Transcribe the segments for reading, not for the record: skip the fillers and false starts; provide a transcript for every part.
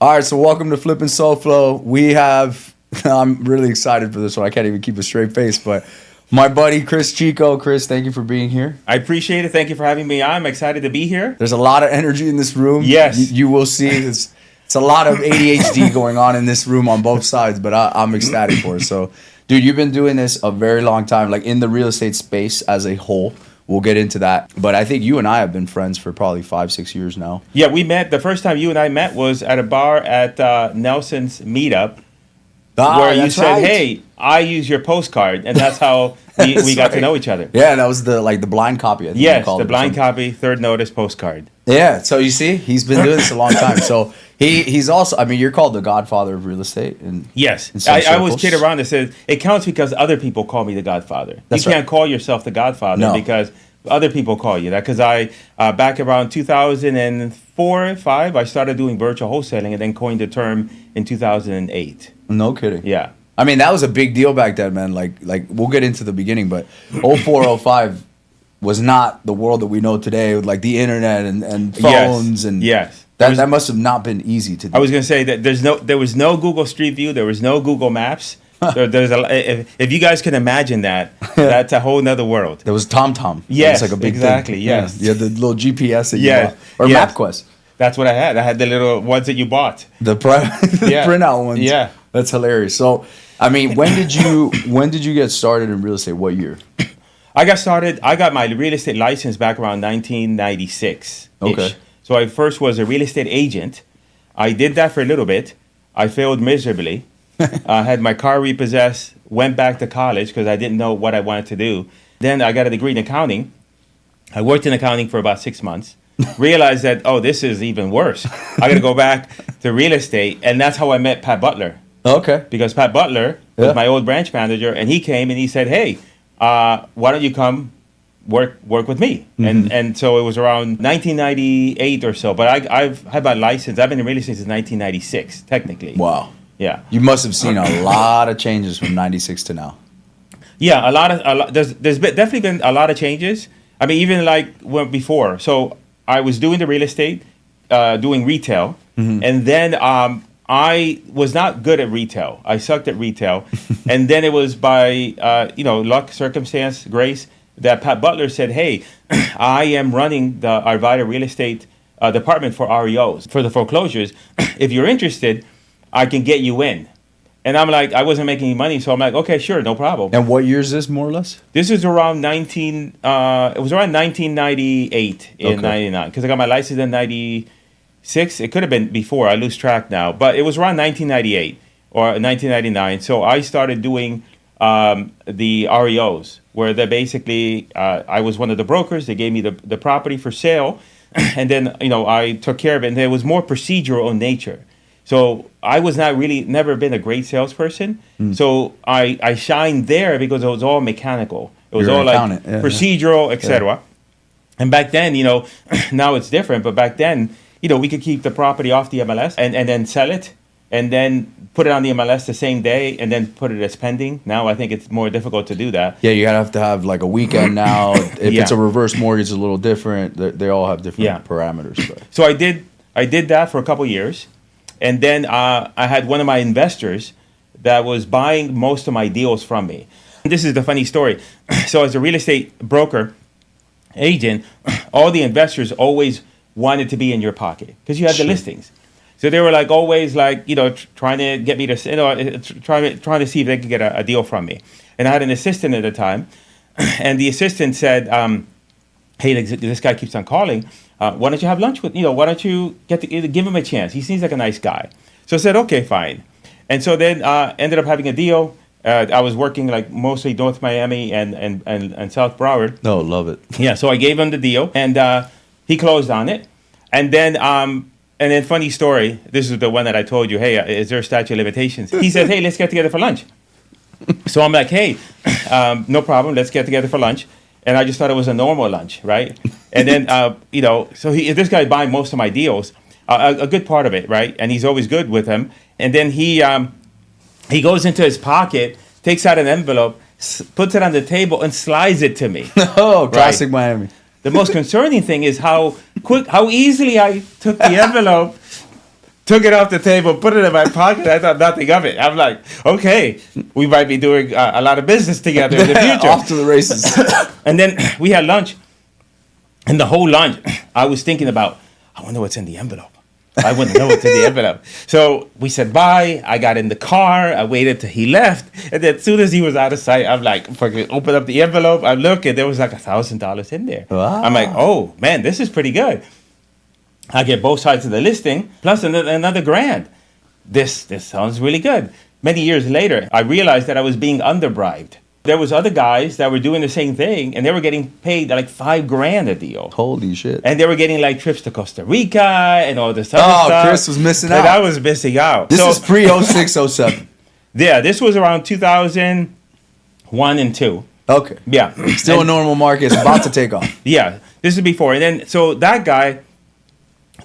All right, so welcome to Flippin' Soul Flow. We have, I'm really excited for this one. I can't even keep a straight face, but my buddy Cris Chico. Cris, thank you for being here. I appreciate it. Thank you for having me on. I'm excited to be here. There's a lot of energy in this room. Yes. You will see it's a lot of ADHD going on in this room on both sides, but I'm ecstatic for it. So, dude, you've been doing this a very long time, like in the real estate space as a whole. We'll get into that. But I think you and I have been friends for probably 5-6 years now. Yeah, we met. The first time you and I met was at a bar at Nelson's meetup, where you said, right. Hey, I use your postcard. And that's how we got to know each other. Yeah, that was the blind copy. I think yes, the blind copy, third notice postcard. Yeah, so you see, he's been doing this a long time. So he's also, I mean, you're called the Godfather of real estate. Yes, I always kid around and said it counts because other people call me the Godfather. You can't call yourself the Godfather because other people call you that. Because back around 2004 or 5, I started doing virtual wholesaling and then coined the term in 2008. No kidding. Yeah. I mean, that was a big deal back then, man. Like we'll get into the beginning, but 04, 05 was not the world that we know today with like the internet and phones and that must have not been easy to do. I was going to say that there was no Google Street View, there was no Google Maps. If you guys can imagine that, that's a whole nother world. There was TomTom. Yes, like a big exactly. Thing. Yes, you had the little GPS that you bought, or MapQuest. That's what I had. I had the little ones that you bought. The printout ones. Yeah, that's hilarious. So, I mean, when did you get started in real estate? What year? I got my real estate license back around 1996. Okay. So I first was a real estate agent. I did that for a little bit. I failed miserably. I had my car repossessed, went back to college because I didn't know what I wanted to do. Then I got a degree in accounting. I worked in accounting for about 6 months. Realized that, this is even worse. I got to go back to real estate. And that's how I met Pat Butler. Okay. Because Pat Butler was my old branch manager. And he came and he said, hey, why don't you come work with me? Mm-hmm. And so it was around 1998 or so. But I've had my license. I've been in real estate since 1996, technically. Wow. Yeah. You must have seen a lot of changes from 96 to now. Yeah, a lot. There's definitely been a lot of changes. I mean, even like before. So I was doing the real estate, doing retail. Mm-hmm. And then I was not good at retail. I sucked at retail. And then it was by, luck, circumstance, grace, that Pat Butler said, hey, I am running the Arvida real estate department for REOs, for the foreclosures. If you're interested, I can get you in. And I'm like, I wasn't making any money. So I'm like, okay, sure, no problem. And what year is this, more or less? This is around 1998 in 99. Because I got my license in 96. It could have been before. I lose track now. But it was around 1998 or 1999. So I started doing the REOs, where they basically, I was one of the brokers. They gave me the property for sale. And then, I took care of it. And it was more procedural in nature. So I was never been a great salesperson. So I shined there because it was all mechanical. It was all like procedural, etc. Yeah. And back then, now it's different. But back then, we could keep the property off the MLS and then sell it and then put it on the MLS the same day and then put it as pending. Now I think it's more difficult to do that. Yeah, you have to have like a weekend now. If it's a reverse mortgage, it's a little different. They all have different parameters. But. So I did that for a couple years. And then I had one of my investors that was buying most of my deals from me. This is the funny story. So as a real estate broker, agent, all the investors always wanted to be in your pocket because you had the listings. So they were like always like, trying to get me to, trying to see if they could get a deal from me. And I had an assistant at the time. And the assistant said, hey, this guy keeps on calling. Why don't you have lunch with, why don't you give him a chance? He seems like a nice guy. So I said, okay, fine. And so then ended up having a deal. I was working like mostly North Miami and South Broward. Oh, love it. Yeah, so I gave him the deal and he closed on it. And then funny story, this is the one that I told you, hey, is there a statute of limitations? He said, hey, let's get together for lunch. So I'm like, hey, no problem, let's get together for lunch. And I just thought it was a normal lunch, right? And then, so this guy buying most of my deals, a good part of it, right? And he's always good with them. And then he goes into his pocket, takes out an envelope, puts it on the table, and slides it to me. Oh, classic Miami. The most concerning thing is how easily I took the envelope, took it off the table, put it in my pocket. I thought nothing of it. I'm like, okay, we might be doing a lot of business together in the future. Off to the races. And then we had lunch. And the whole lunch, I was thinking about, I wonder what's in the envelope. I wouldn't know what's in the envelope. So we said bye. I got in the car. I waited till he left. And then as soon as he was out of sight, I'm like, fucking open up the envelope. I look, and there was like $1,000 in there. Wow. I'm like, oh, man, this is pretty good. I get both sides of the listing, plus another grand. This sounds really good. Many years later, I realized that I was being underbribed. There was other guys that were doing the same thing, and they were getting paid like $5,000 a deal. Holy shit. And they were getting like trips to Costa Rica and all this other stuff. Oh, Chris was missing out. And I was missing out. This is pre-06, 07. Yeah, this was around 2001 and 2. Okay. Yeah. Still a normal market. It's about to take off. Yeah, this is before. And then, so that guy,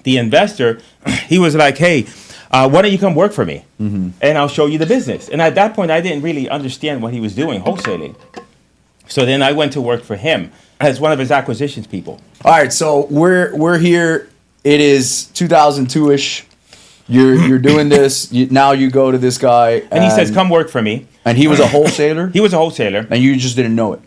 the investor, he was like, hey, why don't you come work for me? Mm-hmm. And I'll show you the business. And at that point, I didn't really understand what he was doing, wholesaling. So then I went to work for him as one of his acquisitions people. All right, so we're here. It is 2002-ish. You're doing this. Now you go to this guy. And he says, come work for me. And he was a wholesaler? He was a wholesaler. And you just didn't know it?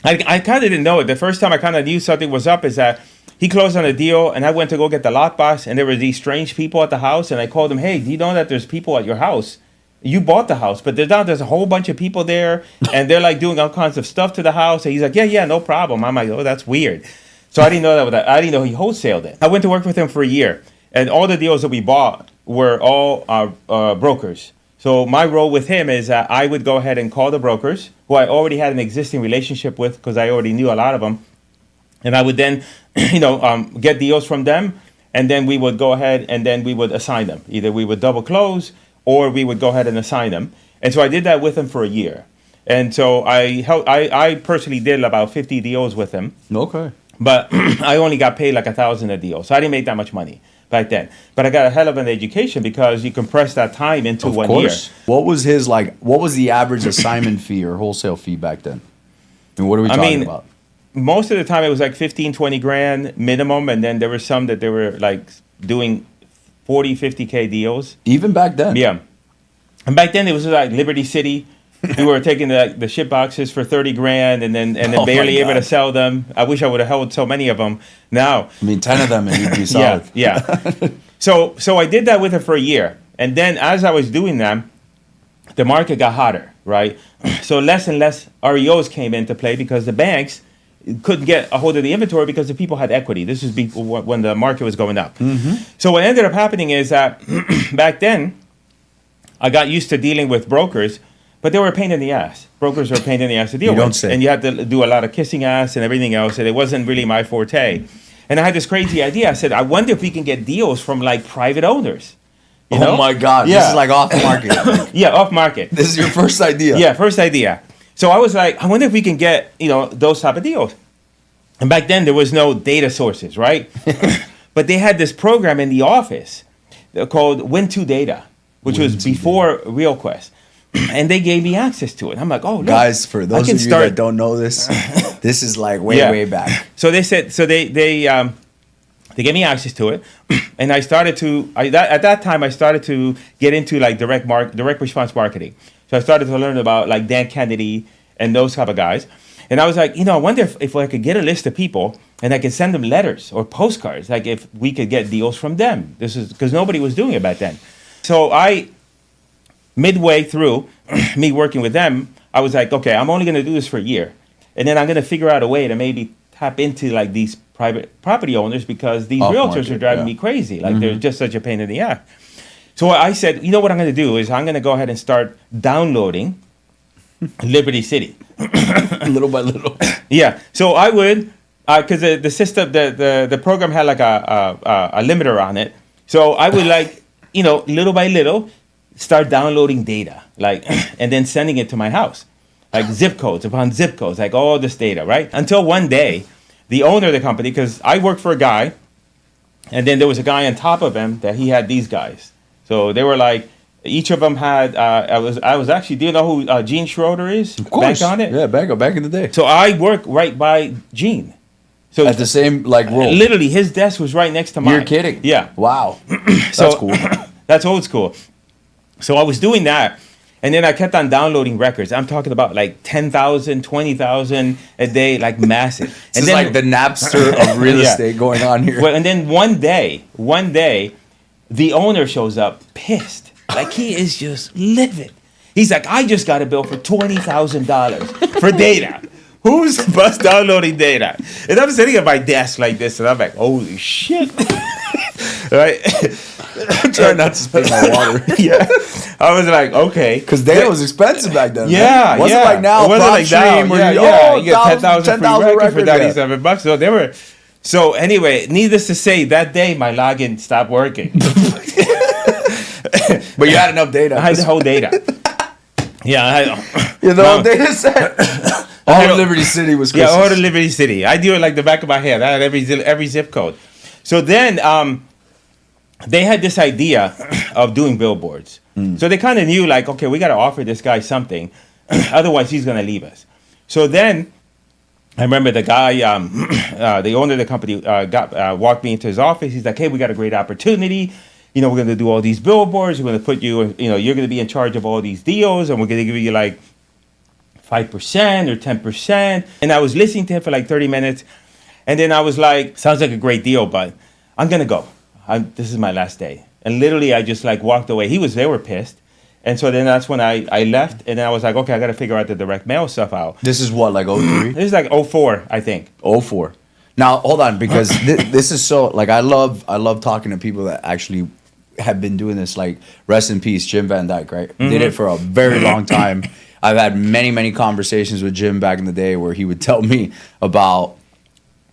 I kind of didn't know it. The first time I kind of knew something was up is that he closed on a deal, and I went to go get the lockbox, and there were these strange people at the house, and I called him, hey, do you know that there's people at your house? You bought the house, but there's a whole bunch of people there, and they're like doing all kinds of stuff to the house. And he's like, yeah, no problem. I'm like, oh, that's weird. So I didn't know that. I didn't know he wholesaled it. I went to work with him for a year, and all the deals that we bought were all brokers. So my role with him is that I would go ahead and call the brokers, who I already had an existing relationship with because I already knew a lot of them. And I would then, get deals from them, and then we would go ahead and then we would assign them. Either we would double close, or we would go ahead and assign them. And so I did that with him for a year. And so I personally did about 50 deals with him. Okay. But I only got paid like $1,000 a deal, so I didn't make that much money back then. But I got a hell of an education because you compress that time into 1 year. What was the average assignment fee or wholesale fee back then? And what are we talking about? Most of the time it was like 15, 20 grand minimum. And then there were some that they were like doing 40, 50K deals. Even back then? Yeah. And back then it was like Liberty City. We were taking the ship boxes for 30 grand and then barely able to sell them. I wish I would have held so many of them now. I mean, 10 of them and you'd be solid. Yeah. So I did that with her for a year. And then as I was doing that, the market got hotter, right? So less and less REOs came into play because the banks couldn't get a hold of the inventory because the people had equity. This was before when the market was going up. Mm-hmm. So what ended up happening is that back then, I got used to dealing with brokers, but they were a pain in the ass. Brokers were a pain in the ass to deal with. Don't say. And you had to do a lot of kissing ass and everything else, and it wasn't really my forte. And I had this crazy idea. I said, I wonder if we can get deals from like private owners. You know? Oh my God. Yeah. This is like off the market. Yeah, off market. This is your first idea. Yeah, first idea. So I was like, I wonder if we can get, those type of deals. And back then there was no data sources, right? But they had this program in the office called Win2 Data, which was before RealQuest. And they gave me access to it. I'm like, oh, look. Guys, for those of you that don't know this, this is like way back. So they said, they gave me access to it. And I started to, at that time, I started to get into like direct response marketing. So I started to learn about like Dan Kennedy and those type of guys. And I was like, I wonder if I could get a list of people and I could send them letters or postcards, like if we could get deals from them. This is because nobody was doing it back then. So midway through me working with them, I was like, okay, I'm only going to do this for a year. And then I'm going to figure out a way to maybe tap into like these private property owners because these realtors are driving me crazy. Like they're just such a pain in the ass. So I said, what I'm going to do is I'm going to go ahead and start downloading Liberty City. Little by little. Yeah. So I would, because the system, the program had like a limiter on it. So I would like, little by little, start downloading data, like, and then sending it to my house, like zip codes upon zip codes, like all this data, right? Until one day, the owner of the company, because I worked for a guy, and then there was a guy on top of him that he had these guys. So they were like, each of them had, I was actually, do you know who Gene Schroeder is? Of course. Back on it? Yeah, back in the day. So I worked right by Gene. So at the same, role. Literally, his desk was right next to mine. You're kidding. Yeah. Wow. That's cool. That's old school. So I was doing that. And then I kept on downloading records. I'm talking about like 10,000, 20,000 a day, like massive. This is like the Napster of real estate going on here. Well, and then one day, the owner shows up pissed. Like he is just livid. He's like, I just got a bill for $20,000 for data. Who's bust downloading data? And I'm sitting at my desk like this, and I'm like, holy shit. Right? I'm trying not to spill my water. Yeah. I was like, okay. Because data was expensive back then. Yeah, right? Wasn't like now. It wasn't like now. You get 10,000 free records for $97. So they were. So anyway, needless to say, that day my login stopped working. But you had enough data. I had the whole data. Yeah, I had. You know, whole data set. All of Liberty City was Chris's. Yeah, all of Liberty City. I do it like the back of my head. I had every zip code. So then they had this idea of doing billboards. So they kind of knew, like, okay, we got to offer this guy something. Otherwise, he's going to leave us. So then I remember the guy, the owner of the company, walked me into his office. He's like, hey, we got a great opportunity. You know, we're going to do all these billboards. We're going to put you, you're going to be in charge of all these deals. And we're going to give you like 5% or 10%. And I was listening to him for like 30 minutes. And then I was like, sounds like a great deal, but I'm going to go. This is my last day. And literally, I just like walked away. They were pissed. And so then that's when I left. And then I was like, okay, I got to figure out the direct mail stuff out. This is what, like 03? This is like 04, I think. 04. Now, hold on, because this is so, like, I love talking to people that actually have been doing this, like, rest in peace, Jim Van Dyke, right? Mm-hmm. Did it for a very long time. I've had many, many conversations with Jim back in the day where he would tell me about,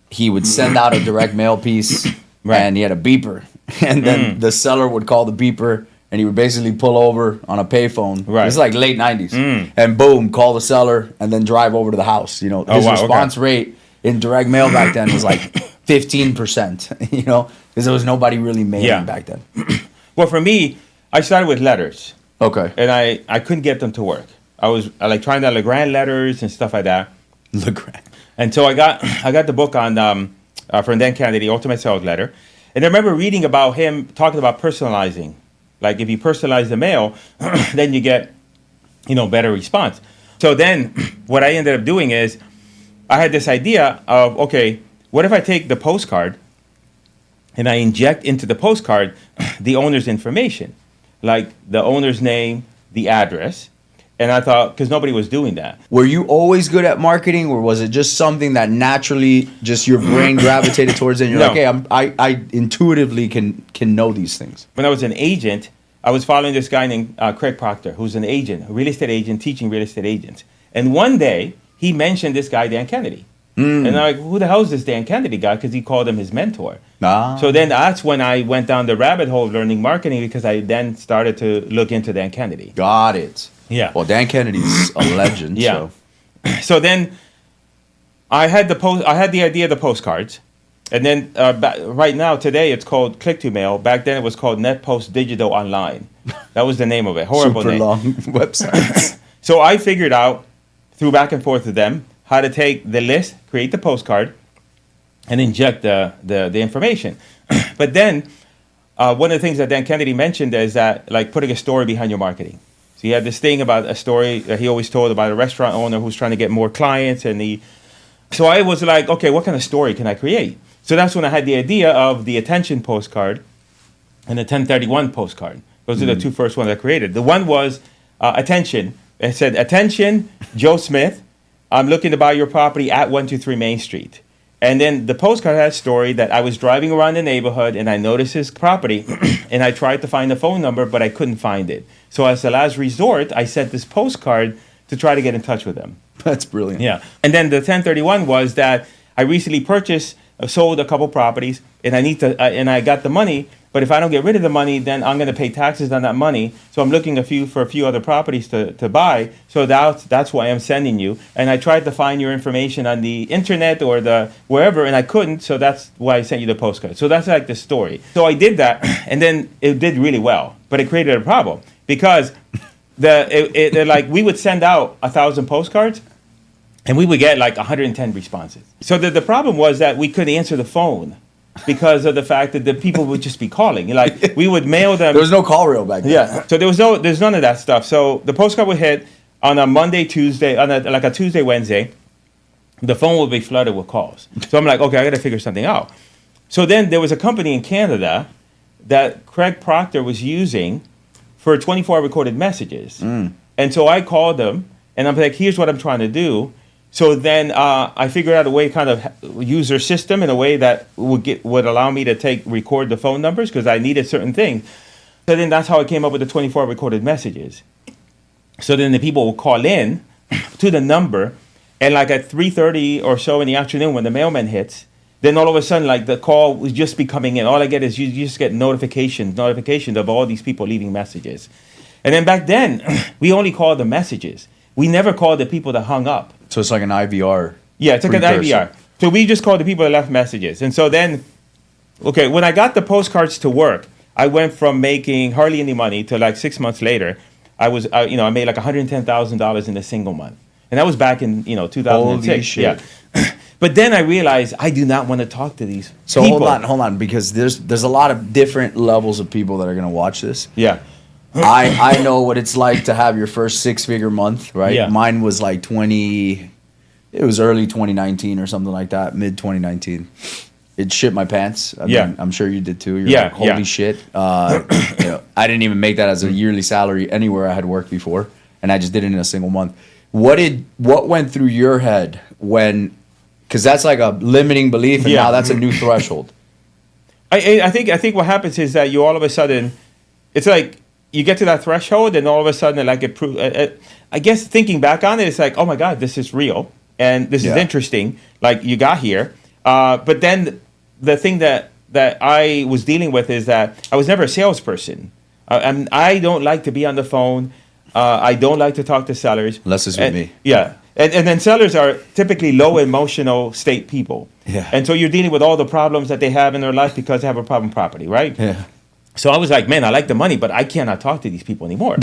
he would send out a direct mail piece, right, and he had a beeper. And then the seller would call the beeper, and he would basically pull over on a payphone. Right. It's like late 90s. And boom, call the seller, and then drive over to the house. You know, his response rate in direct mail back then was like 15%, you know, because there was nobody really mailing back then. Well, for me, I started with letters. Okay. And I couldn't get them to work. I was like trying to Legrand letters and stuff like that. Legrand. And so I got the book on from Dan Kennedy, Ultimate Sales Letter. And I remember reading about him talking about personalizing. Like if you personalize the mail, then you get, better response. So then what I ended up doing is I had this idea of, okay, what if I take the postcard and I inject into the postcard the owner's information, like the owner's name, the address. And I thought, because nobody was doing that. Were you always good at marketing, or was it just something that naturally just your brain gravitated towards it? And you're like, hey, I intuitively can know these things. When I was an agent, I was following this guy named Craig Proctor, who's an agent, a real estate agent, teaching real estate agents. And one day, he mentioned this guy, Dan Kennedy. And I'm like, who the hell is this Dan Kennedy guy? Because he called him his mentor. So then that's when I went down the rabbit hole of learning marketing, because I then started to look into Dan Kennedy. Got it. Yeah. Well, Dan Kennedy's a legend. Yeah. So then I had the idea of the postcards. And then right now, today, it's called Click to Mail. Back then, it was called Net Post Digital Online. That was the name of it. Horrible Super name. long website. So I figured out, through back and forth with them, how to take the list, create the postcard, and inject the information. But then one of the things that Dan Kennedy mentioned is that, like, putting a story behind your marketing. So he had this thing about a story that he always told about a restaurant owner who's trying to get more clients. So I was like, okay, what kind of story can I create? So that's when I had the idea of the attention postcard and the 1031 postcard. Those are the two first ones I created. The one was attention. It said, attention, Joe Smith. I'm looking to buy your property at 123 Main Street. And then the postcard had a story that I was driving around the neighborhood and I noticed his property and I tried to find the phone number, but I couldn't find it. So as a last resort, I sent this postcard to try to get in touch with them. That's brilliant. Yeah. And then the 1031 was that I recently sold a couple properties and and I got the money, but if I don't get rid of the money, then I'm going to pay taxes on that money. So I'm looking for a few other properties to buy. So that's why I'm sending you. And I tried to find your information on the internet or the wherever, and I couldn't. So that's why I sent you the postcard. So that's like the story. So I did that, and then it did really well, but it created a problem because we would send out 1,000 postcards, and we would get like 110 responses. So the problem was that we couldn't answer the phone. because of the fact that the people would just be calling. Like we would mail them. There was no call reel back then. Yeah. So there's none of that stuff. So the postcard would hit on a Monday, Tuesday, like a Tuesday, Wednesday. The phone would be flooded with calls. So I'm like, okay, I got to figure something out. So then there was a company in Canada that Craig Proctor was using for 24-hour recorded messages. And so I called them, and I'm like, here's what I'm trying to do. So then I figured out a way, kind of use their system in a way that would allow me to record the phone numbers because I needed certain things. So then that's how I came up with the 24-hour recorded messages. So then the people would call in to the number, and like at 3:30 or so in the afternoon when the mailman hits, then all of a sudden, like the call was just be coming in. All I get is you just get notifications of all these people leaving messages. And then back then, we only called the messages. We never called the people that hung up. So it's like an IVR. Yeah, it's like an IVR. So we just called the people that left messages. And so then, okay, when I got the postcards to work, I went from making hardly any money to like 6 months later, I made like $110,000 in a single month. And that was back in, 2006. Holy shit. Yeah. But then I realized I do not want to talk to these So people. hold on, because there's a lot of different levels of people that are gonna watch this. Yeah. I know what it's like to have your first 6-figure month, right? Yeah. Mine was like it was early 2019 or something like that, mid 2019. It shit my pants. I mean, I'm sure you did too. You're like, holy shit. I didn't even make that as a yearly salary anywhere I had worked before, and I just did it in a single month. What went through your head when, because that's like a limiting belief, and now that's a new threshold. I think what happens is that you all of a sudden, it's like you get to that threshold, and all of a sudden, like I guess thinking back on it, it's like, oh my God, this is real, and this is interesting. Like you got here, but then the thing that I was dealing with is that I was never a salesperson. I don't like to be on the phone. I don't like to talk to sellers. Unless it's with me. Yeah. And then sellers are typically low emotional state people. Yeah. And so you're dealing with all the problems that they have in their life because they have a problem property, right? Yeah. So I was like, man, I like the money, but I cannot talk to these people anymore.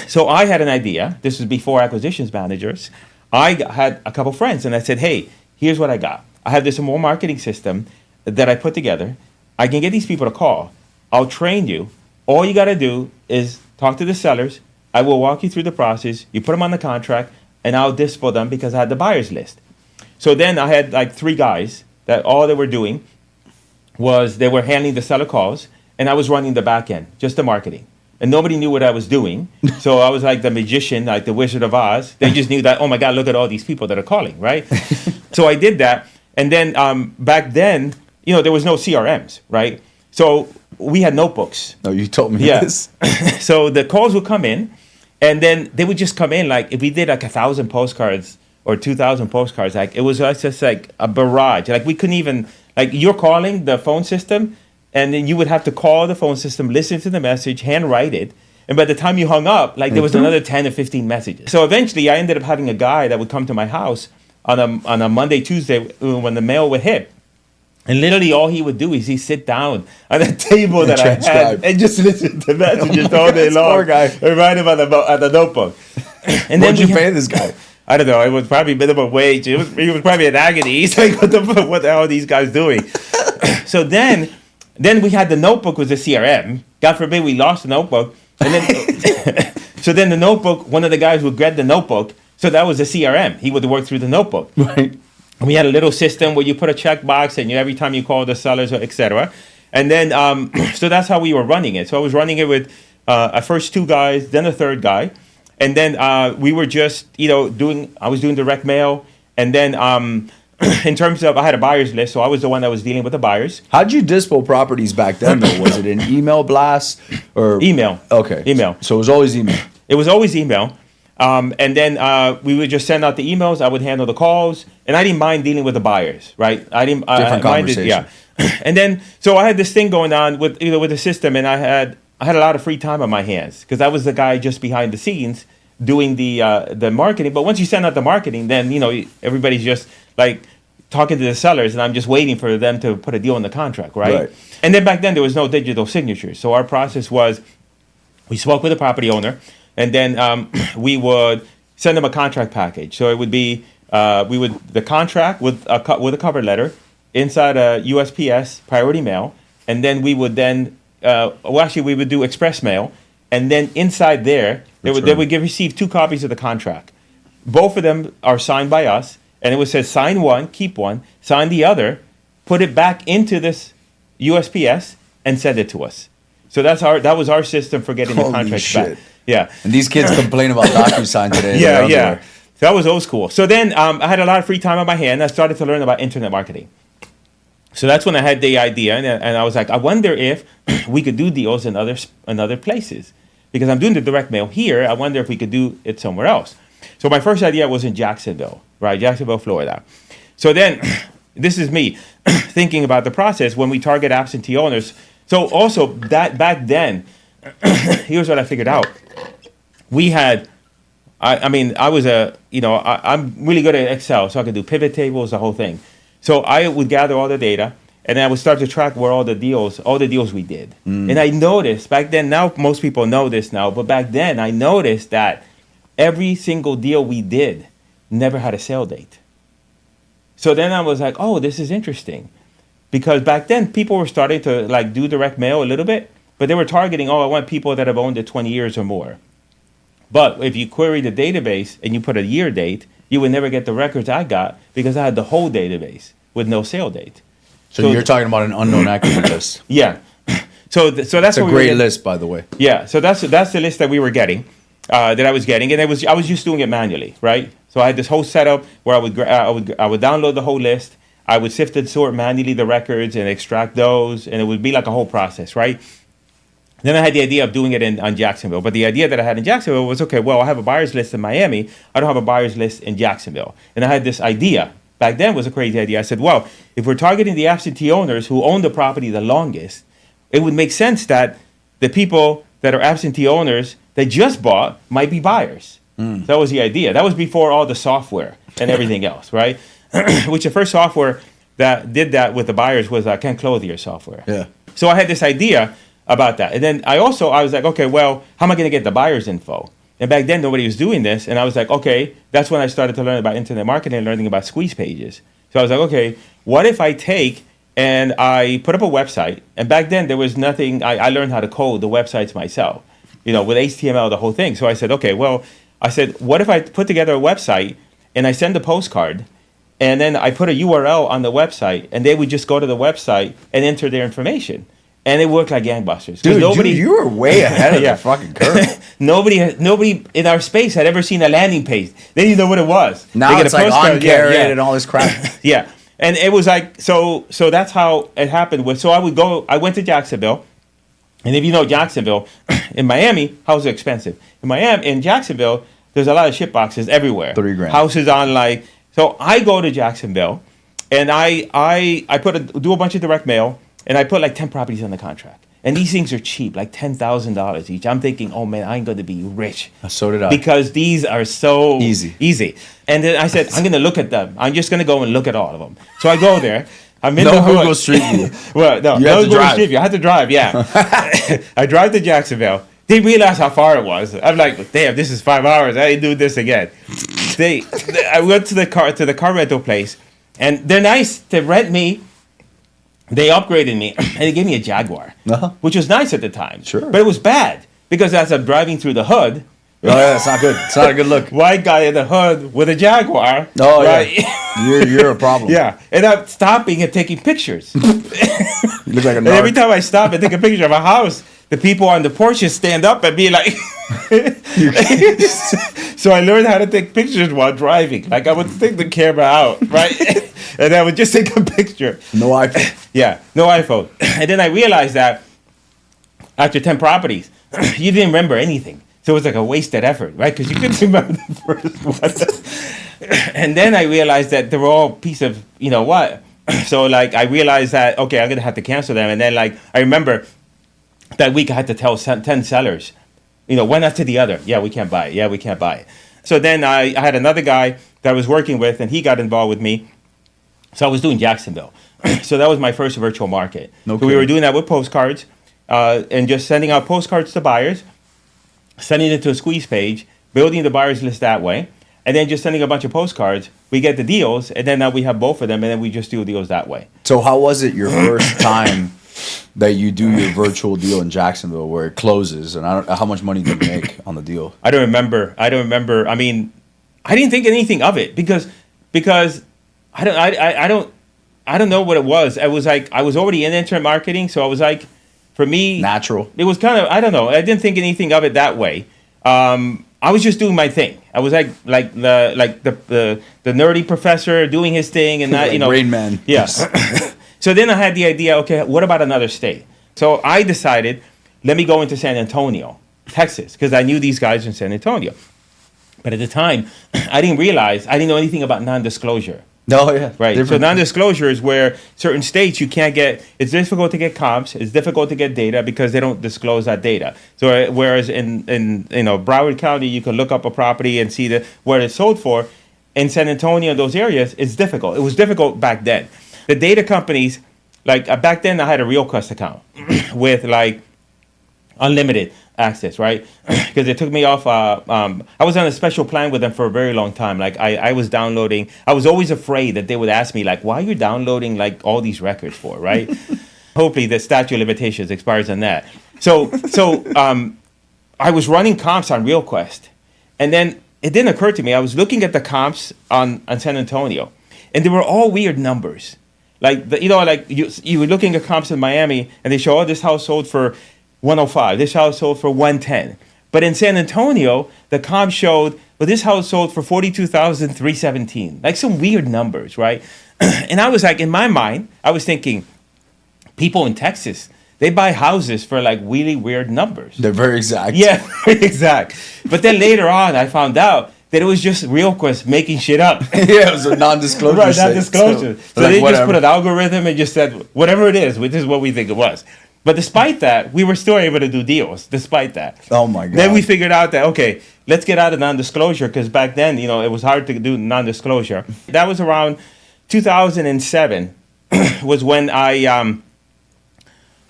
So I had an idea. This was before acquisitions managers. I had a couple friends, and I said, hey, here's what I got. I have this more marketing system that I put together. I can get these people to call. I'll train you. All you got to do is talk to the sellers. I will walk you through the process. You put them on the contract, and I'll dispo them because I had the buyer's list. So then I had like 3 guys that all they were doing was they were handling the seller calls, and I was running the back end, just the marketing. And nobody knew what I was doing. So I was like the magician, like the Wizard of Oz. They just knew that, oh my God, look at all these people that are calling, right? So I did that. And then back then, there was no CRMs, right? So we had notebooks. No, you told me this. So the calls would come in, and then they would just come in. Like if we did like 1,000 postcards or 2,000 postcards, like it was just like a barrage. Like we couldn't even, like you're calling the phone system, and then you would have to call the phone system, listen to the message, handwrite it. And by the time you hung up, like there was another 10 or 15 messages. So eventually I ended up having a guy that would come to my house on a Monday, Tuesday when the mail would hit. And literally all he would do is he'd sit down at a table that I had and just listen to messages all day long. Poor guy. And write him on the notebook. And What'd you pay this guy? I don't know. It was probably minimum wage. He was probably in agony. He's like, what the hell are these guys doing? So then we had the notebook was a CRM. God forbid we lost the notebook. And then, so then the notebook, one of the guys would get the notebook. So that was a CRM. He would work through the notebook. Right. And we had a little system where you put a checkbox and every time you call the sellers, etc. And then, so that's how we were running it. So I was running it with at first 2 guys, then a 3rd guy. And then we were just, I was doing direct mail. And then in terms of, I had a buyer's list. So I was the one that was dealing with the buyers. How'd you dispo properties back then, though? Was it an email blast or? Email. Okay. Email. So it was always email. It was always email. And then we would just send out the emails. I would handle the calls, and I didn't mind dealing with the buyers, right? Different conversation. Yeah. And then, so I had this thing going on with the system, and I had a lot of free time on my hands because I was the guy just behind the scenes doing the marketing. But once you send out the marketing, then everybody's just like talking to the sellers, and I'm just waiting for them to put a deal in the contract, right? And then back then there was no digital signatures, so our process was we spoke with the property owner. And then we would send them a contract package. So it would be the contract with a cover letter, inside a USPS priority mail, and then we would then, we would do express mail, and then inside there, they would receive 2 copies of the contract. Both of them are signed by us, and it would say sign one, keep one, sign the other, put it back into this USPS, and send it to us. So that was our system for getting the contracts back. Yeah. And these kids complain about DocuSign today. Yeah. So that was old school. So then I had a lot of free time on my hand. I started to learn about internet marketing. So that's when I had the idea, and I was like, I wonder if we could do deals in other places, because I'm doing the direct mail here. I wonder if we could do it somewhere else. So my first idea was in Jacksonville, Florida. So then, this is me thinking about the process when we target absentee owners. So also that back then, here's what I figured out. We had, I'm really good at Excel, so I could do pivot tables, the whole thing. So I would gather all the data, and then I would start to track where all the deals we did. And I noticed back then, now most people know this now, but back then I noticed that every single deal we did never had a sale date. So then I was like, oh, this is interesting. Because back then people were starting to like do direct mail a little bit, but they were targeting, I want people that have owned it 20 years or more. But if you query the database and you put a year date, you would never get the records I got because I had the whole database with no sale date. So you're talking about an unknown active list. Yeah. So that's a great list, by the way. Yeah. So that's the list that we were getting, that I was getting, and I was just doing it manually, right? So I had this whole setup where I would download the whole list. I would sift and sort manually the records and extract those, and it would be like a whole process, right? Then I had the idea of doing it on Jacksonville. But the idea that I had in Jacksonville was, okay, well, I have a buyer's list in Miami. I don't have a buyer's list in Jacksonville. And I had this idea. Back then was a crazy idea. I said, well, if we're targeting the absentee owners who own the property the longest, it would make sense that the people that are absentee owners that just bought might be buyers. So that was the idea. That was before all the software and everything else, right? Which the first software that did that with the buyers was Ken Clothier software. Yeah. So I had this idea about that. And then I was like, okay, well, how am I going to get the buyer's info? And back then, nobody was doing this. And I was like, okay, that's when I started to learn about internet marketing and learning about squeeze pages. So I was like, okay, what if I take and I put up a website? And back then, there was nothing. I learned how to code the websites myself, with HTML, the whole thing. So I said, okay, well, what if I put together a website and I send a postcard, and then I put a URL on the website, and they would just go to the website and enter their information. And it worked like gangbusters. Dude, you were way ahead of the fucking curve. Nobody in our space had ever seen a landing page. They didn't know what it was. Now it's like on Carrot and all this crap. Yeah. And it was like, so that's how it happened. So I went to Jacksonville. And if you know Jacksonville, in Miami, houses are expensive. In Jacksonville, there's a lot of ship boxes everywhere. $3,000. Houses on so I go to Jacksonville, and I do a bunch of direct mail. And I put like 10 properties on the contract. And these things are cheap, like $10,000 each. I'm thinking, oh man, I'm going to be rich. So did I. Because these are so easy. And then I said, I'm going to look at them. I'm just going to go and look at all of them. So I go there. I'm in no Google Street View. Well, no Google Street View. I had to drive, yeah. I drive to Jacksonville. They realized how far it was. I'm like, damn, this is 5 hours. I ain't doing this again. I went to the car rental place. And they're nice to rent me. They upgraded me, and they gave me a Jaguar, which was nice at the time. Sure. But it was bad, because as I'm driving through the hood... Oh, yeah, it's not good. It's not a good look. White guy in the hood with a Jaguar. Oh, right? Yeah. You're a problem. Yeah. And I'm stopping and taking pictures. You look like a narc. And every time I stop and take a picture of a house, the people on the porches stand up and be like... So I learned how to take pictures while driving. Like, I would take the camera out, right? And I would just take a picture. No iPhone. Yeah, no iPhone. And then I realized that after 10 properties, you didn't remember anything. So it was like a wasted effort, right? Because you couldn't remember the first one. And then I realized that they were all piece of, what? So, I realized that, okay, I'm going to have to cancel them. And then, I remember that week I had to tell 10 sellers, one after the other. Yeah, we can't buy it. Yeah, we can't buy it. So then I had another guy that I was working with, and he got involved with me. So I was doing Jacksonville. So that was my first virtual market. So we were doing that with postcards, and just sending out postcards to buyers, sending it to a squeeze page, building the buyer's list that way. and then just sending a bunch of postcards, we get the deals, and then now we have both of them, and then we just do deals that way. So how was it your first time that you do your virtual deal in Jacksonville where it closes, and how much money did you make on the deal? I don't remember. I mean, I didn't think anything of it because I don't know what it was. I was like, I was already in internet marketing, so I was like, for me, Natural. It was kind of, I don't know. I didn't think anything of it that way. I was just doing my thing. I was like the nerdy professor doing his thing, and that, like you know, Rain Man. Yes. So then I had the idea. Okay, what about another state? So I decided, let me go into San Antonio, Texas, because I knew these guys in San Antonio. But at the time, I didn't know anything about non-disclosure. Oh, yeah. Right. Different. So non-disclosure is where certain states you can't get, it's difficult to get comps, it's difficult to get data because they don't disclose that data. So whereas in Broward County, you can look up a property and see what it's sold for. In San Antonio, those areas, it's difficult. It was difficult back then. The data companies, like back then I had a RealQuest account with like unlimited access, right? Because it took me off. I was on a special plan with them for a very long time. Like I was downloading. I was always afraid that they would ask me like, "Why are you downloading like all these records for?" Right? Hopefully, the statute of limitations expires on that. So I was running comps on RealQuest, and then it didn't occur to me. I was looking at the comps on San Antonio, and they were all weird numbers. Like you were looking at comps in Miami, and they show, oh, this house sold for 105. This house sold for 110. But in San Antonio, the comp showed, well, this house sold for 42,317. Like some weird numbers, right? And I was like, in my mind, I was thinking, people in Texas, they buy houses for like really weird numbers. They're very exact. Yeah, very exact. But then later on, I found out that it was just RealQuest making shit up. Yeah, it was a non-disclosure. Right, non-disclosure. So like, they whatever. just put an algorithm and just said, whatever it is, this is what we think it was. But despite that, we were still able to do deals, despite that. Oh, my God. Then we figured out that, okay, let's get out of non-disclosure, because back then, it was hard to do non-disclosure. That was around 2007 was when I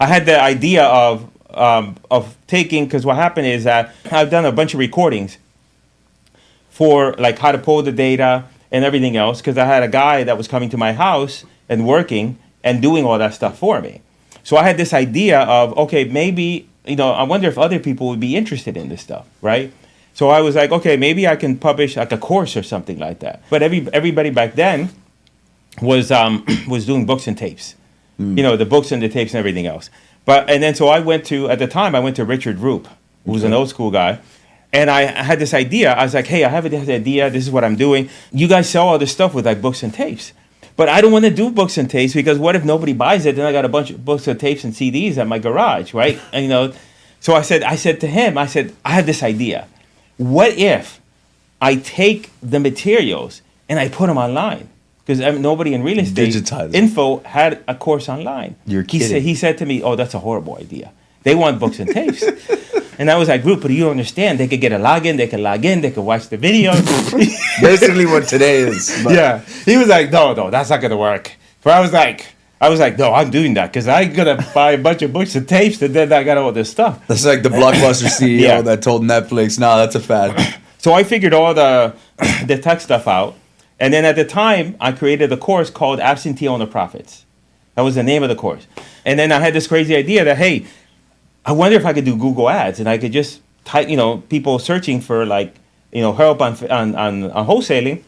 had the idea of taking, because what happened is that I've done a bunch of recordings for like how to pull the data and everything else, because I had a guy that was coming to my house and working and doing all that stuff for me. So I had this idea of, okay, maybe, I wonder if other people would be interested in this stuff, right? So I was like, okay, maybe I can publish like a course or something like that. But everybody back then was doing books and tapes, the books and the tapes and everything else. So I went to Richard Roop, who was an old school guy. And I had this idea. I was like, hey, I have this idea. This is what I'm doing. You guys sell all this stuff with like books and tapes. But I don't want to do books and tapes because what if nobody buys it? Then I got a bunch of books and tapes and CDs at my garage, right? And, so I said to him, I have this idea. What if I take the materials and I put them online? Because nobody in real estate info had a course online. You're kidding. He said to me, oh, that's a horrible idea. They want books and tapes. And I was like, Group, but you don't understand. They could get a login. They could log in. They could watch the videos. Basically what today is. But. Yeah. He was like, no, that's not going to work. But I was like, no, I'm doing that because I'm going to buy a bunch of books and tapes and then I got all this stuff. That's like the Blockbuster CEO that told Netflix, no, that's a fad. So I figured all the tech stuff out. And then at the time, I created a course called Absentee Owner Profits. That was the name of the course. And then I had this crazy idea that, hey, I wonder if I could do Google Ads and I could just type, people searching for like, help on wholesaling.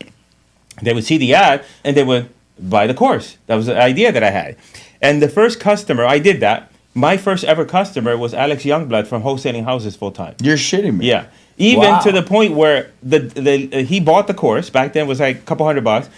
They would see the ad and they would buy the course. That was the idea that I had. And the first customer, I did that. My first ever customer was Alex Youngblood from Wholesaling Houses Full Time. You're shitting me. Yeah. Even to the point where he bought the course. Back then it was like a couple $100.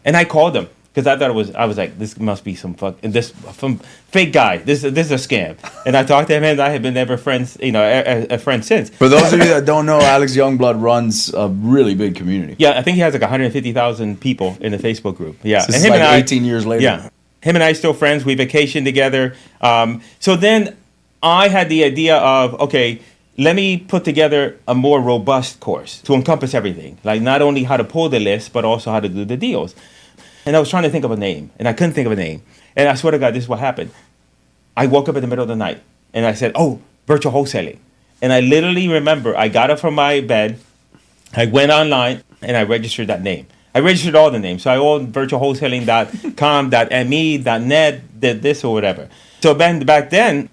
And I called him. Because I was like, this must be some fake guy. This is a scam. And I talked to him, and I have been ever friends, a friend since. For those of you that don't know, Alex Youngblood runs a really big community. Yeah, I think he has like 150,000 people in the Facebook group. Yeah, so and him like and 18 years later. Yeah, him and I still friends. We vacation together. So then I had the idea of, okay, let me put together a more robust course to encompass everything, like not only how to pull the list, but also how to do the deals. And I was trying to think of a name, and I couldn't think of a name. And I swear to God, this is what happened. I woke up in the middle of the night, and I said, oh, virtual wholesaling. And I literally remember I got up from my bed, I went online, and I registered that name. I registered all the names. So I owned virtualwholesaling.com, .me, .net, did this or whatever. So back then,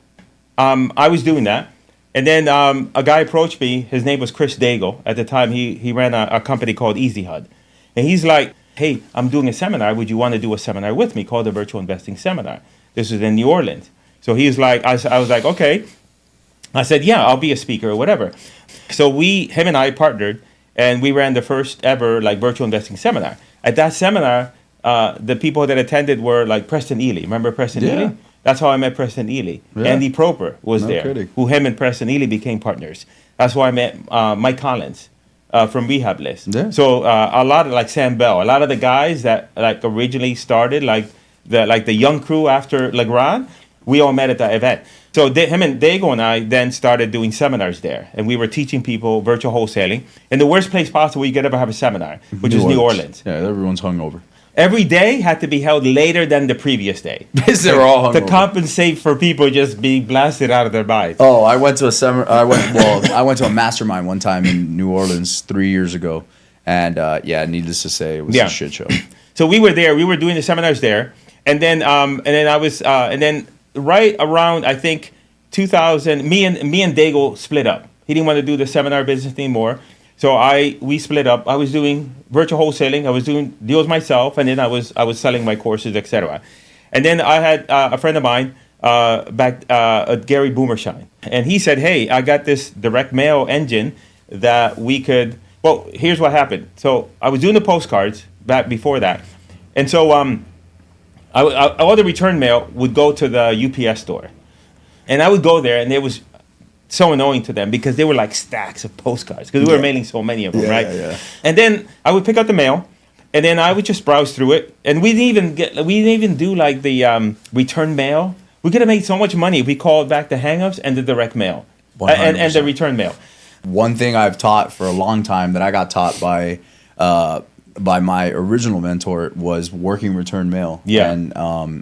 I was doing that. And then a guy approached me. His name was Chris Chico. At the time, he ran a company called Easy HUD. And he's like, hey, I'm doing a seminar. Would you want to do a seminar with me called the Virtual Investing Seminar? This was in New Orleans. So he's like, I was like, okay. I said, yeah, I'll be a speaker or whatever. So him and I partnered, and we ran the first ever like virtual investing seminar. At that seminar, the people that attended were like Preston Ely. Remember Preston Ely? That's how I met Preston Ely. Yeah. Andy Proper was there, who him and Preston Ely became partners. That's why I met Mike Collins from Rehab List. Yeah. So a lot of like Sam Bell, a lot of the guys that like originally started like the young crew after Legrand, we all met at that event. So him and Dago and I then started doing seminars there, and we were teaching people virtual wholesaling in the worst place possible you could ever have a seminar, which is New Orleans. Yeah, everyone's hungover. Every day had to be held later than the previous day. They're all hungover. To compensate for people just being blasted out of their minds. Oh, I went to a seminar. I went to a mastermind one time in New Orleans 3 years ago, and needless to say, it was a shit show. So we were there. We were doing the seminars there, and then right around I think 2000, me and Dago split up. He didn't want to do the seminar business anymore. So we split up. I was doing virtual wholesaling. I was doing deals myself, and then I was selling my courses, etc. And then I had a friend of mine Gary Boomershine, and he said, "Hey, I got this direct mail engine that we could." Well, here's what happened. So I was doing the postcards back before that, and so all the return mail would go to the UPS store, and I would go there, and it was so annoying to them because they were like stacks of postcards because we were mailing so many of them, right? Yeah. And then I would pick up the mail, and then I would just browse through it, and we didn't even do like the return mail. We could have made so much money if we called back the hang-ups and the direct mail and the return mail. One thing I've taught for a long time that I got taught by my original mentor was working return mail. Yeah. And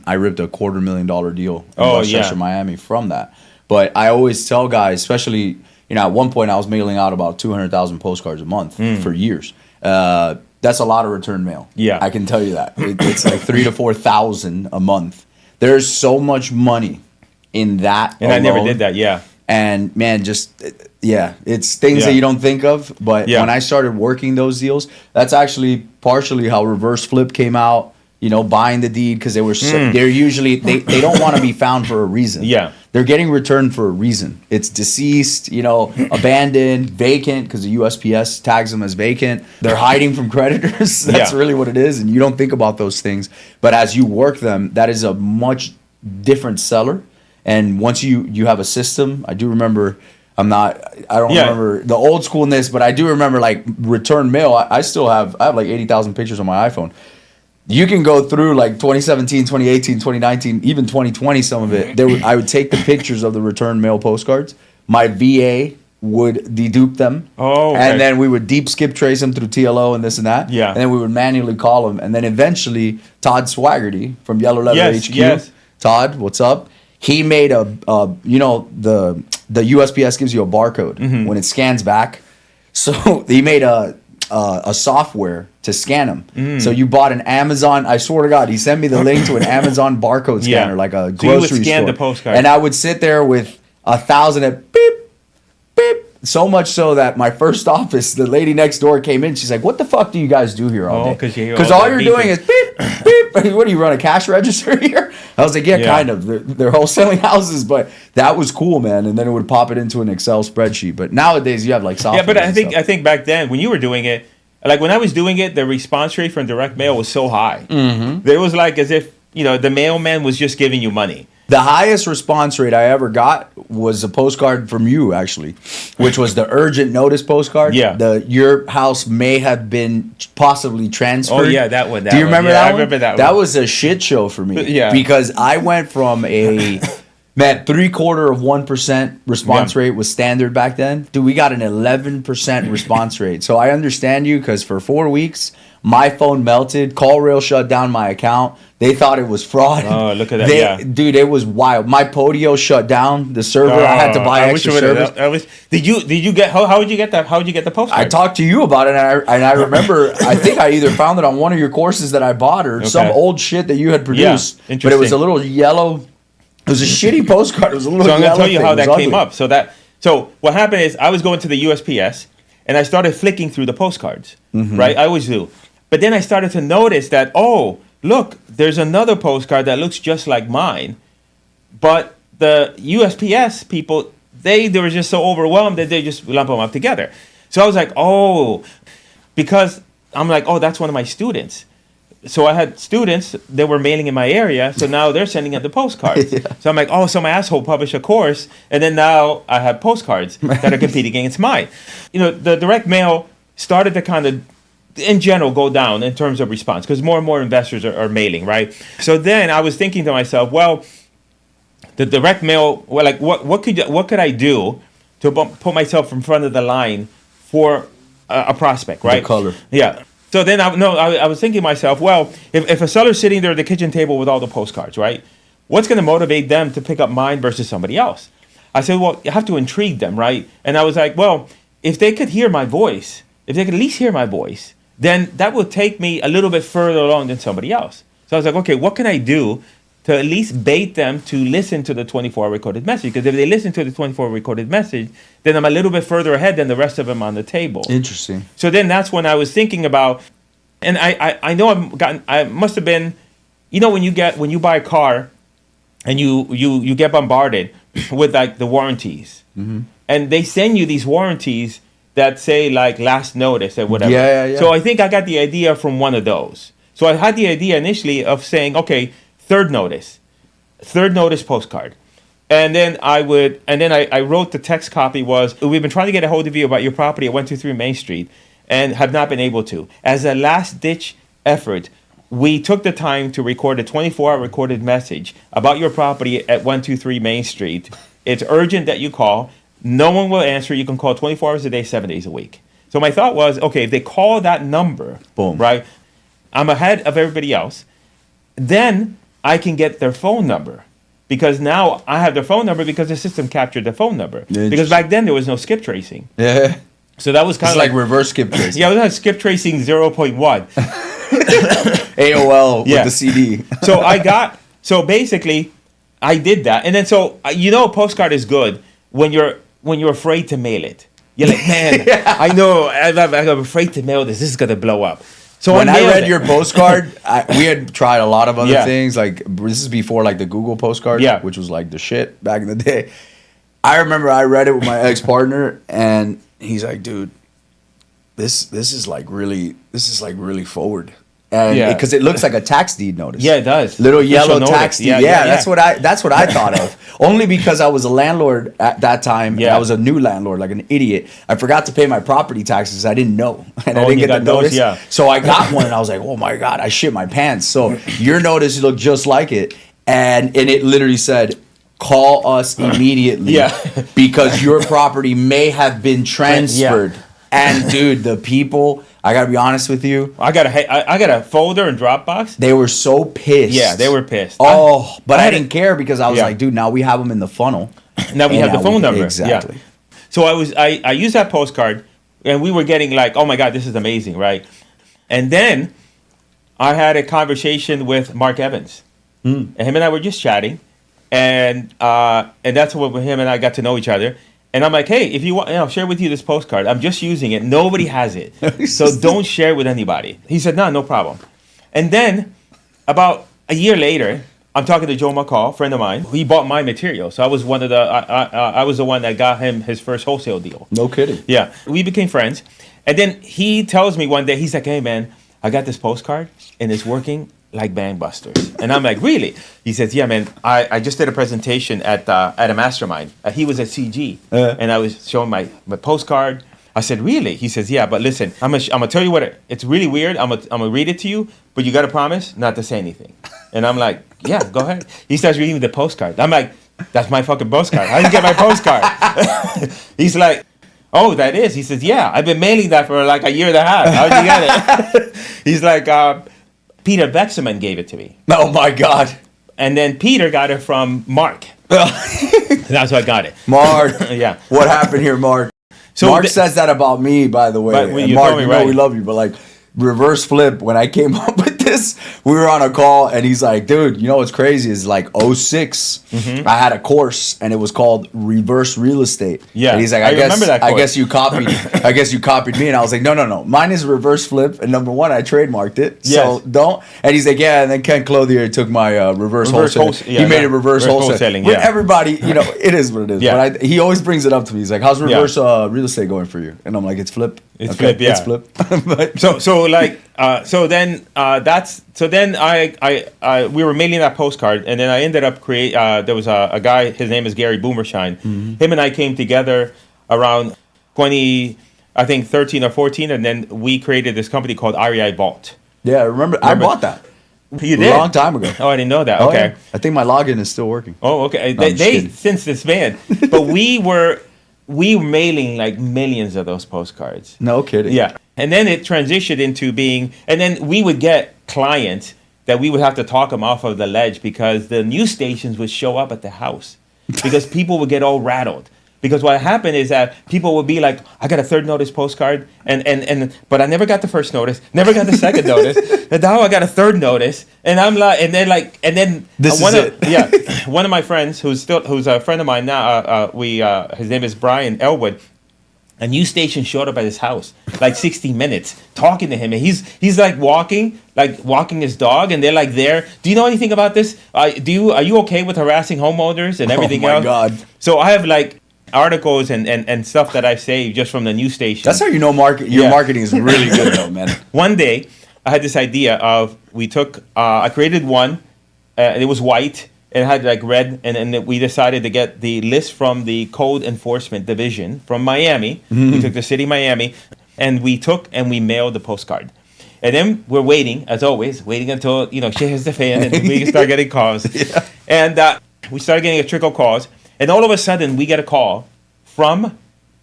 I ripped a $250,000 deal in Westchester, Miami from that. But I always tell guys, especially, at one point I was mailing out about 200,000 postcards a month for years. That's a lot of return mail. Yeah. I can tell you that. It's like 3,000 to 4,000 a month. There's so much money in that and alone. I never did that, yeah. And man, it's things that you don't think of. But when I started working those deals, that's actually partially how Reverse Flip came out. Buying the deed because they were they're usually they don't want to be found for a reason. Yeah, they're getting returned for a reason. It's deceased, abandoned, vacant because the USPS tags them as vacant. They're hiding from creditors. That's really what it is, and you don't think about those things. But as you work them, that is a much different seller. And once you have a system, I do remember. I don't remember the old schoolness, but I do remember like return mail. I have like 80,000 pictures on my iPhone. You can go through like 2017, 2018, 2019, even 2020, some of it. I would take the pictures of the return mail postcards. My VA would dedupe them. Oh, okay. And then we would deep skip trace them through TLO and this and that. Yeah. And then we would manually call them. And then eventually, Todd Swaggerty from Yellow Leather HQ. Yes. Todd, what's up? He made the USPS gives you a barcode when it scans back. So he made a software to scan them. So you bought an Amazon. I swear to God, he sent me the link to an Amazon barcode scanner, like a grocery you would scan store. The postcard. And I would sit there with 1,000 at beep, beep. So much so that my first office, the lady next door came in. She's like, "What the fuck do you guys do here all day?" Because all you're doing is beep, beep. What do you run a cash register here? I was like, yeah. Kind of. They're wholesaling houses, but that was cool, man. And then it would pop it into an Excel spreadsheet. But nowadays you have like software. Yeah, but I think back then when you were doing it, like when I was doing it, the response rate from direct mail was so high. It was like as if the mailman was just giving you money. The highest response rate I ever got was a postcard from you, actually, which was the urgent notice postcard. Yeah. Your house may have been possibly transferred. Oh, yeah, that one. Do you remember that one? I remember that one. That was a shit show for me. Yeah. Because I went from Man, 0.75% response rate was standard back then. Dude, we got an 11% response rate. So I understand you because for 4 weeks, my phone melted. CallRail shut down my account. They thought it was fraud. Oh, look at that! Dude, it was wild. My Podio shut down the server. I had to buy extra servers. Did you get? How would you get that? How would you get the postcard? I talked to you about it, and I remember. I think I either found it on one of your courses that I bought or some old shit that you had produced. Yeah, but it was a little yellow. It was a shitty postcard. It was a little. So I'm gonna tell you thing. how that came up. So what happened is I was going to the USPS and I started flicking through the postcards. Right, I always do. But then I started to notice that look, there's another postcard that looks just like mine, but the USPS people they were just so overwhelmed that they just lump them up together. So I was like, because I'm like, that's one of my students. So I had students that were mailing in my area, so now they're sending out the postcards. So I'm like, so my asshole published a course, and then now I have postcards that are competing against mine. The direct mail started to kind of, in general, go down in terms of response because more and more investors are mailing, right? So then I was thinking to myself, the direct mail, what could I do to put myself in front of the line for a prospect, right? The color. Yeah. So then I was thinking to myself, if a seller's sitting there at the kitchen table with all the postcards, right? What's going to motivate them to pick up mine versus somebody else? I said, you have to intrigue them, right? And I was like, if they could hear my voice, if they could at least hear my voice, then that will take me a little bit further along than somebody else. So I was like, okay, what can I do to at least bait them to listen to the 24-hour recorded message? Because if they listen to the 24-hour recorded message, then I'm a little bit further ahead than the rest of them on the table. Interesting. So then that's when I was thinking about, and I know I must have been, when you buy a car and you get bombarded with like the warranties, and they send you these warranties that say like last notice or whatever. Yeah. So I think I got the idea from one of those. So I had the idea initially of saying, okay, third notice postcard. And then I wrote the text copy we've been trying to get a hold of you about your property at 123 Main Street and have not been able to. As a last ditch effort, we took the time to record a 24-hour recorded message about your property at 123 Main Street. It's urgent that you call. No one will answer. You can call 24 hours a day, 7 days a week. So my thought was, okay, if they call that number, boom, right, I'm ahead of everybody else. Then I can get their phone number because now I have their phone number because the system captured the phone number. Because back then there was no skip tracing. Yeah. So that was kind of like reverse skip tracing. Yeah, it was like skip tracing 0.1. AOL with the CD. So basically I did that. And then a postcard is good when you're afraid to mail it. You're like, man, I know I'm afraid to mail this. This is going to blow up. So when I read your postcard, we had tried a lot of other things. Like this is before like the Google postcard, which was like the shit back in the day. I remember I read it with my ex-partner, and he's like, "Dude, this is like really forward." And because it looks like a tax deed notice. Yeah, it does. Little yellow tax deed. Yeah, that's what I thought of. Only because I was a landlord at that time. Yeah. And I was a new landlord, like an idiot. I forgot to pay my property taxes. I didn't know. And I didn't get the notice. So I got one and I was like, oh my God, I shit my pants. So your notice looked just like it. And it literally said, call us immediately. Because your property may have been transferred. And dude, the people, I gotta be honest with you. I got a folder in Dropbox. They were so pissed. Yeah, they were pissed. But I didn't care because I was like, dude, now we have them in the funnel. Now we have the phone number. Exactly. Yeah. So I used that postcard, and we were getting like, oh my God, this is amazing, right? And then I had a conversation with Mark Evans, and him and I were just chatting, and that's what him and I got to know each other. And I'm like, hey, if you want, I'll share with you this postcard. I'm just using it. Nobody has it. So don't share it with anybody. He said, no problem. And then about a year later, I'm talking to Joe McCall, friend of mine. He bought my material. So I was I was the one that got him his first wholesale deal. No kidding. Yeah. We became friends. And then he tells me one day, he's like, hey, man, I got this postcard and it's working like gangbusters. And I'm like, really? He says, yeah, man, I just did a presentation at a mastermind. He was at CG, and I was showing my postcard. I said, really? He says, yeah, but listen, I'm gonna tell you what, it's really weird. I'm gonna read it to you, but you gotta promise not to say anything. And I'm like, yeah, go ahead. He starts reading the postcard. I'm like, That's my fucking postcard. How did you get my postcard? He's like, oh, that is? He says, yeah, I've been mailing that for like a year and a half. How'd you get it? He's like, Peter Vexman gave it to me. Oh my God. And then Peter got it from Mark. That's how I got it. Mark. Yeah. What happened here, Mark? So Mark says that about me, by the way. And Mark, you know we love you, but like reverse flip, when I came up with this, we were on a call and he's like, dude, you know what's crazy is like '06, I had a course and it was called Reverse Real Estate. Yeah. And he's like, I guess you copied me. And I was like, no. Mine is reverse flip. And number one, I trademarked it. Yes. So don't. And he's like, yeah. And then Ken Clothier took my reverse wholesaling. He made it reverse wholesaling. But everybody, you know, it is what it is. Yeah. But he always brings it up to me. He's like, how's reverse real estate going for you? And I'm like, it's flip. It's flip, yeah. It's flip. But, so then we were mailing that postcard, and then I ended up there was a guy, his name is Gary Boomershine. Him and I came together around 2013 or 14, and then we created this company called REI Vault. Yeah, I remember. I bought that. You did? A long time ago. Oh, I didn't know that. Okay. Yeah. I think my login is still working. Oh, okay. They since disbanded, but we were mailing like millions of those postcards. No kidding. Yeah. And then it transitioned into being, and then we would get clients that we would have to talk them off of the ledge because the news stations would show up at the house because people would get all rattled. Because what happened is that people would be like, I got a third notice postcard, but I never got the first notice, never got the second notice, and now I got a third notice, and I'm like, one of my friends who's a friend of mine now, his name is Brian Elwood. A news station showed up at his house, like 60 Minutes, talking to him, and he's like walking his dog, and they're like there. Do you know anything about this? Are you okay with harassing homeowners and everything else? Oh my God! So I have like articles and stuff that I saved just from the news station. That's how you know your marketing is really good, though, man. One day, I had this idea of I created one, it was white. It had like red, and then we decided to get the list from the Code Enforcement Division from Miami. We took the city of Miami, and we mailed the postcard. And then we're waiting, as always, until shit hits the fan and we start getting calls. Yeah. And we started getting a trickle of calls, and all of a sudden we get a call from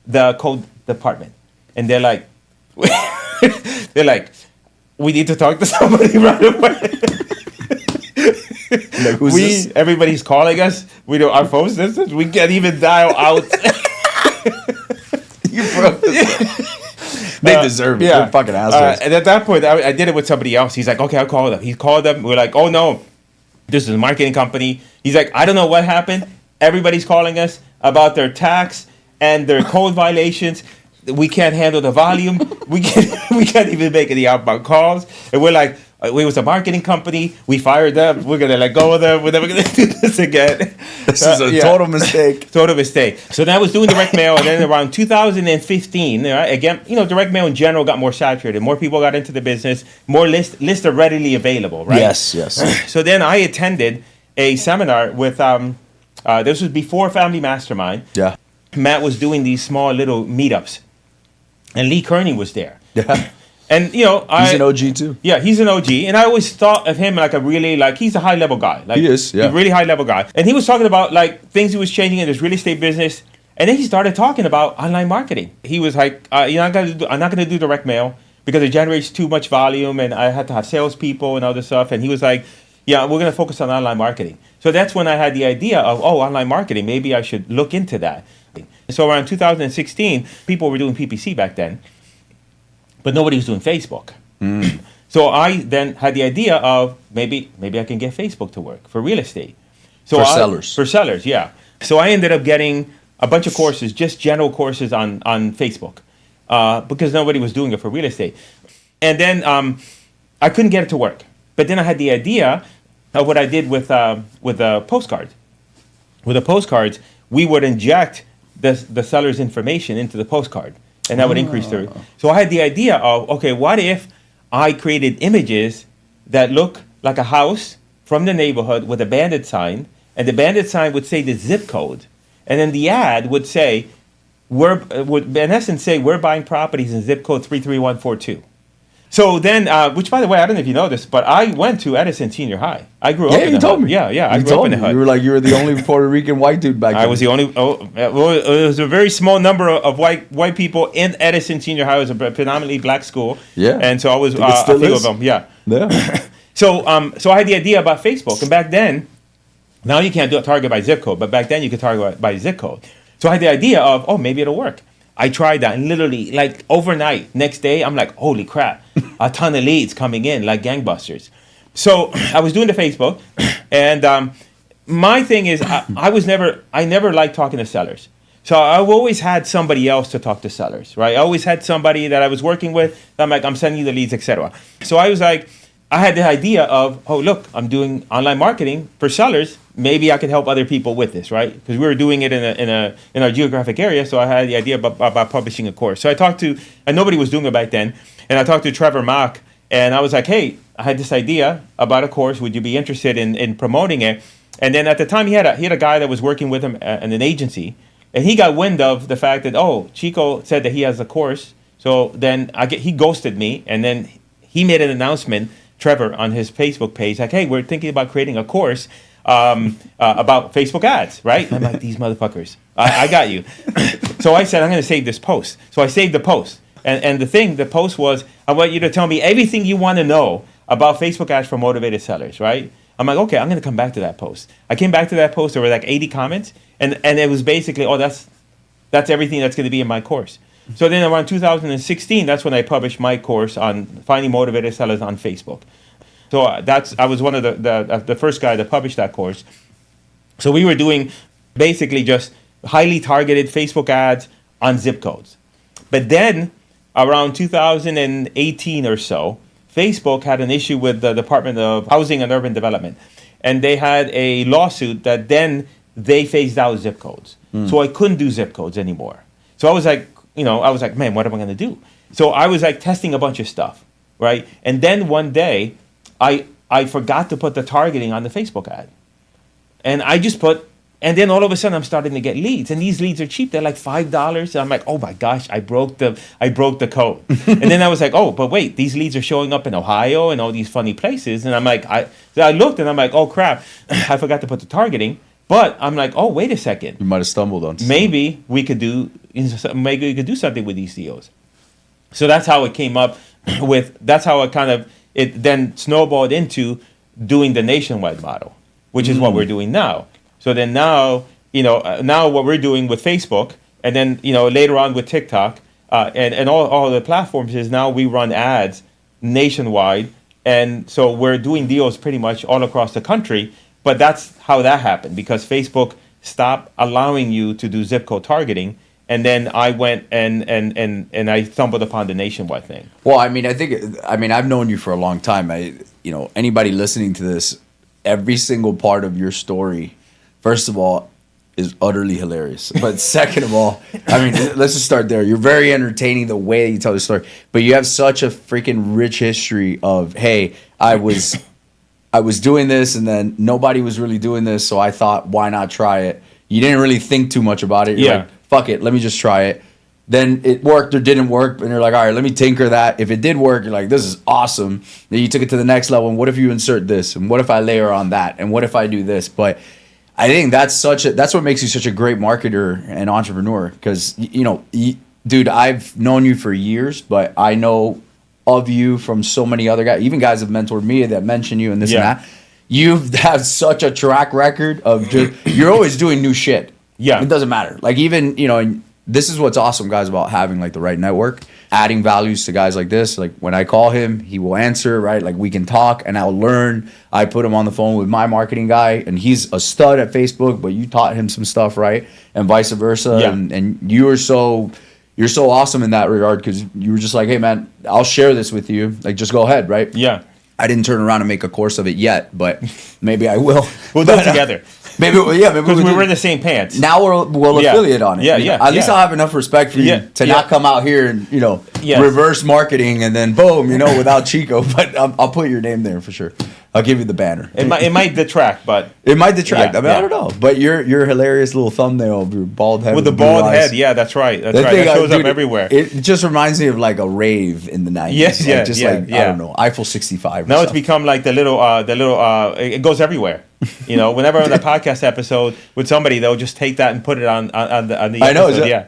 the code department, and they're like, we need to talk to somebody right away. Like, who's this? Everybody's calling us. We do our phone systems. We can't even dial out. You broke this. They deserve it. Yeah. They're fucking assholes. And at that point, I did it with somebody else. He's like, okay, I'll call them. He called them. We're like, oh no, this is a marketing company. He's like, I don't know what happened. Everybody's calling us about their tax and their code violations. We can't handle the volume. We can't even make any outbound calls. And we're like, it was a marketing company. We fired them. We're going to let go of them. We're never going to do this again. This is a total mistake. Total mistake. So then I was doing direct mail. And then around 2015, again, direct mail in general got more saturated. More people got into the business. More lists are readily available, right? Yes. So then I attended a seminar with, this was before Family Mastermind. Yeah. Matt was doing these small little meetups. And Lee Kearney was there. Yeah. And he's an OG too. Yeah, he's an OG, and I always thought of him like he's a high level guy. Like, he is, yeah, a really high level guy. And he was talking about like things he was changing in his real estate business, and then he started talking about online marketing. He was like, I'm not gonna do direct mail because it generates too much volume, and I had to have salespeople and other stuff. And he was like, yeah, we're gonna focus on online marketing. So that's when I had the idea of online marketing. Maybe I should look into that. So around 2016, people were doing PPC back then. But nobody was doing Facebook. So I then had the idea of maybe I can get Facebook to work for real estate. So sellers. For sellers, yeah. So I ended up getting a bunch of courses, just general courses on Facebook, because nobody was doing it for real estate. And then I couldn't get it to work. But then I had the idea of what I did with the postcards. With the postcards, we would inject the seller's information into the postcard. And that would increase their. So I had the idea of, okay, what if I created images that look like a house from the neighborhood with a bandit sign, and the bandit sign would say the zip code, and then the ad would say, would in essence say, we're buying properties in zip code 33142. So then, which by the way, I don't know if you know this, but I went to Edison Senior High. I grew up in the told hood. me. Yeah, I grew up in the hood. You were the only Puerto Rican white dude back then. I was the only. Well, it was a very small number of white people in Edison Senior High. It was a predominantly black school. Yeah. And so I was a few of them. Yeah. Yeah. So I had the idea about Facebook, and back then, now you can't do a target by zip code, but back then you could target by zip code. So I had the idea of, maybe it'll work. I tried that, and literally, like overnight, next day, I'm like, holy crap, a ton of leads coming in like gangbusters. So I was doing the Facebook, and my thing is, I never liked talking to sellers. So I've always had somebody else to talk to sellers, right? I always had somebody that I was working with. I'm like, I'm sending you the leads, etc. So I was like, I had the idea of, look, I'm doing online marketing for sellers. Maybe I could help other people with this, right? Because we were doing it in our geographic area. So I had the idea about publishing a course. So I talked to, and nobody was doing it back then. And I talked to Trevor Mock, and I was like, hey, I had this idea about a course. Would you be interested in promoting it? And then at the time, he had a guy that was working with him in an agency, and he got wind of the fact that Chico said that he has a course. So then he ghosted me, and then he made an announcement, Trevor, on his Facebook page, like, hey, we're thinking about creating a course about Facebook ads, right? And I'm like, these motherfuckers, I got you. So I said, I'm going to save this post. So I saved the post. And the post was, I want you to tell me everything you want to know about Facebook ads for motivated sellers, right? I'm like, okay, I'm going to come back to that post. I came back to that post. There were like 80 comments. And it was basically, that's everything that's going to be in my course. So then around 2016, that's when I published my course on finding motivated sellers on Facebook. So I was one of the first guy that published that course. So we were doing basically just highly targeted Facebook ads on zip codes. But then around 2018 or so, Facebook had an issue with the Department of Housing and Urban Development. And they had a lawsuit that then they phased out zip codes. So I couldn't do zip codes anymore. So I was like, man, what am I going to do? So I was like testing a bunch of stuff, right? And then one day, I forgot to put the targeting on the Facebook ad. And I just and then all of a sudden I'm starting to get leads. And these leads are cheap. They're like $5. And I'm like, oh my gosh, I broke the code. And then I was like, but wait, these leads are showing up in Ohio and all these funny places. And I'm like, so I looked and I'm like, oh crap, I forgot to put the targeting. But I'm like, wait a second. You might have stumbled on something. Maybe we could do something with these deals. So that's how it came up that's how it then snowballed into doing the nationwide model, which is what we're doing now. So then now what we're doing with Facebook, and then, later on with TikTok, and all the platforms is now we run ads nationwide. And so we're doing deals pretty much all across the country. But that's how that happened, because Facebook stopped allowing you to do zip code targeting. And then I went and I stumbled upon the nationwide thing. Well, I've known you for a long time. Anybody listening to this, every single part of your story, first of all, is utterly hilarious. But second of all, let's just start there. You're very entertaining the way that you tell the story. But you have such a freaking rich history of, hey, I was doing this and then nobody was really doing this, so I thought, why not try it? You didn't really think too much about it. You're like, fuck it, let me just try it. Then it worked or didn't work, and you're like, all right, let me tinker that. If it did work, you're like, this is awesome. Then you took it to the next level, and what if you insert this? And what if I layer on that? And what if I do this? But I think that's what makes you such a great marketer and entrepreneur, because, dude, I've known you for years, but I know of you from so many other guys, even guys have mentored me that mention you and this and that. You've had such a track record of you're always doing new shit. Yeah. It doesn't matter. Like, even, and this is what's awesome, guys, about having like the right network, adding values to guys like this. Like, when I call him, he will answer, right? Like, we can talk and I'll learn. I put him on the phone with my marketing guy, and he's a stud at Facebook, but you taught him some stuff, right? And vice versa. Yeah. And you're so awesome in that regard, because you were just like, hey, man, I'll share this with you. Like, just go ahead, right? Yeah. I didn't turn around and make a course of it yet, but maybe I will. We'll do it together. Maybe because we were in the same pants. Now we'll affiliate on it. Yeah. At least I'll have enough respect for you to not come out here and reverse marketing and then boom, without Chico. But I'll put your name there for sure. I'll give you the banner. It might detract, but it might detract. Yeah, I mean, I don't know. But your hilarious little thumbnail of your bald head with the bald head, yeah, that's right. That shows up everywhere. It just reminds me of like a rave in the 90s. Yes, yeah, I don't know, Eiffel 65. Now it's become like the little. It goes everywhere. Whenever I'm on a podcast episode with somebody, they'll just take that and put it on the episode. I know. Yeah.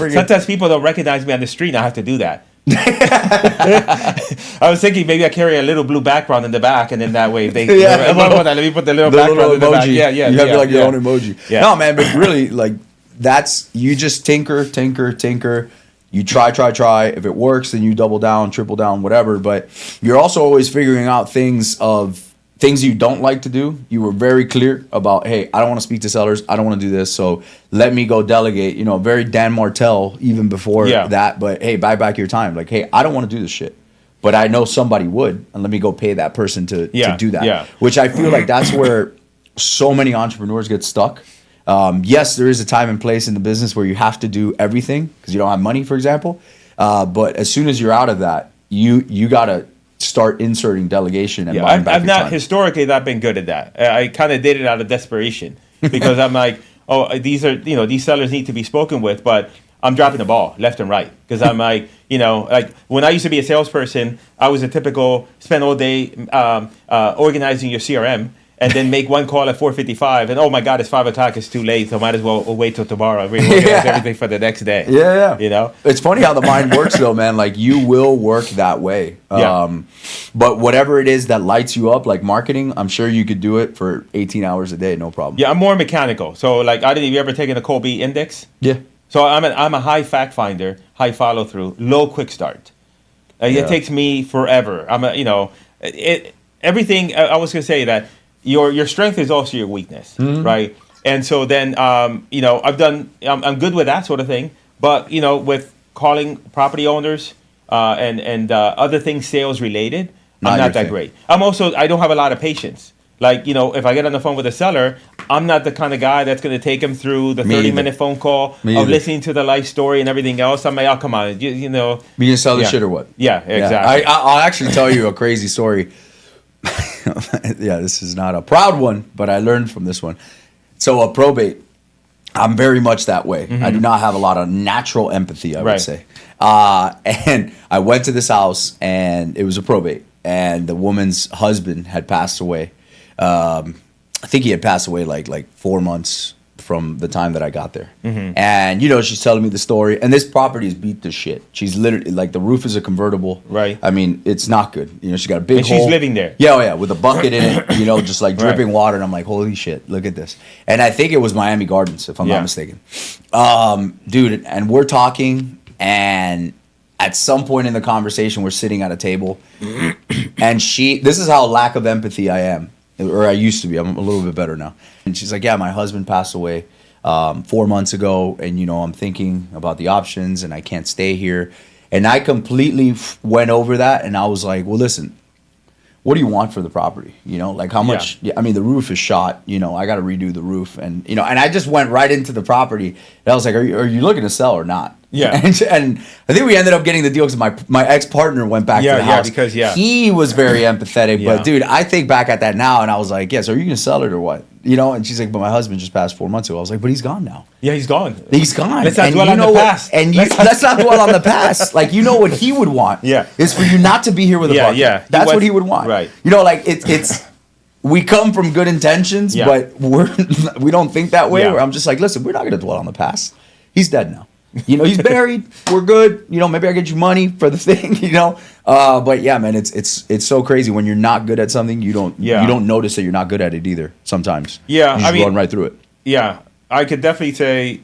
Sometimes people don't recognize me on the street, and I have to do that. I was thinking maybe I carry a little blue background in the back, and then that way they. Let me put the little background in the back. Yeah. You have your own emoji. Yeah. No, man, but really, like that's you just tinker. You try. If it works, then you double down, triple down, whatever. But you're also always figuring out things you don't like to do. You were very clear about, hey, I don't want to speak to sellers. I don't want to do this. So let me go delegate. Very Dan Martell even before that. But hey, buy back your time. Like, hey, I don't want to do this shit. But I know somebody would. And let me go pay that person to do that. Yeah. Which I feel like that's where so many entrepreneurs get stuck. Yes, there is a time and place in the business where you have to do everything because you don't have money, for example. But as soon as you're out of that, you got to start inserting delegation and buying back I've your not time. historically not been good at that. I kind of did it out of desperation because I'm like, oh, these sellers need to be spoken with, but I'm dropping the ball left and right because I'm like, like when I used to be a salesperson, I was a typical spend all day organizing your CRM. And then make one call at 4:55, and oh my God, it's 5 o'clock. It's too late, so might as well wait till tomorrow. Reorganize everything for the next day. Yeah. It's funny how the mind works, though, man. Like you will work that way. But whatever it is that lights you up, like marketing, I'm sure you could do it for 18 hours a day, no problem. Yeah, I'm more mechanical. So like, have you ever taken a Colby index? Yeah. So I'm a high fact finder, high follow through, low quick start. It takes me forever. Everything. I was gonna say that. Your strength is also your weakness, right? And so then, I'm good with that sort of thing. But, with calling property owners and other things sales related, I'm not that great. I don't have a lot of patience. Like, if I get on the phone with a seller, I'm not the kind of guy that's going to take him through the 30-minute phone call of listening to the life story and everything else. I'm like, oh, come on, You going to sell the shit or what? Yeah, exactly. I'll actually tell you a crazy story. This is not a proud one, but I learned from this one. So a probate, I'm very much that way. I do not have a lot of natural empathy, I would say. And I went to this house, and it was a probate, and the woman's husband had passed away. I think he had passed away like 4 months from the time that I got there. And, she's telling me the story. And this property is beat to shit. She's literally, like, the roof is a convertible. Right. I mean, it's not good. She's got a big hole. She's living there. Yeah, with a bucket in it, just like dripping water. And I'm like, holy shit, look at this. And I think it was Miami Gardens, if I'm not mistaken. Dude, and we're talking, and at some point in the conversation, we're sitting at a table. And this is how lack of empathy I am. Or I used to be. I'm a little bit better now. And she's like, yeah, my husband passed away 4 months ago. And, I'm thinking about the options and I can't stay here. And I completely went over that. And I was like, well, listen, what do you want for the property? Like how much? Yeah. I mean, the roof is shot. I got to redo the roof. And, and I just went right into the property. And I was like, are you looking to sell or not? Yeah. And I think we ended up getting the deal because my ex-partner went back to the house. Because he was very empathetic. But, dude, I think back at that now, and I was like, yes, are you going to sell it or what? And she's like, but my husband just passed 4 months ago. I was like, but he's gone now. Yeah, he's gone. He's gone. Let's not dwell on the past. And let's not dwell on the past. Like, what he would want is for you not to be here with a bucket. Yeah. That's what he would want. Right. Like, it's... We come from good intentions, but we don't think that way. I'm just like, listen, we're not going to dwell on the past. He's dead now. He's buried. We're good. Maybe I get you money for the thing. But yeah, man, it's so crazy when you're not good at something. You don't notice that you're not good at it either. Sometimes. Yeah, you just run right through it. Yeah, I could definitely say,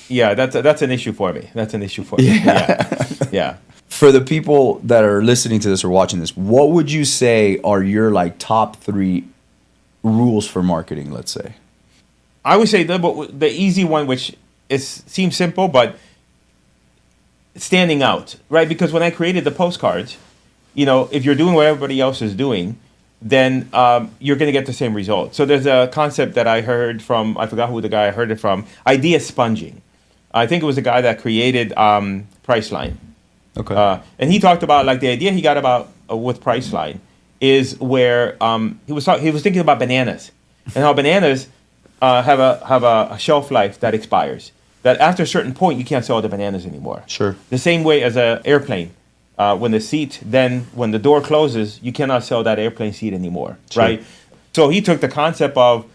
that's an issue for me. That's an issue for me. Yeah. For the people that are listening to this or watching this, what would you say are your like top 3 rules for marketing? Let's say. I would say the easy one, which seems simple, but standing out, right? Because when I created the postcards, if you're doing what everybody else is doing, then you're going to get the same result. So there's a concept that I heard from, I forgot who the guy I heard it from, idea sponging. I think it was the guy that created Priceline. Okay. And he talked about like the idea he got about with Priceline is where he was thinking about bananas and how bananas have a shelf life that expires. That after a certain point you can't sell the bananas anymore. Sure. The same way as an airplane. When the door closes, you cannot sell that airplane seat anymore, Sure. right? So he took the concept of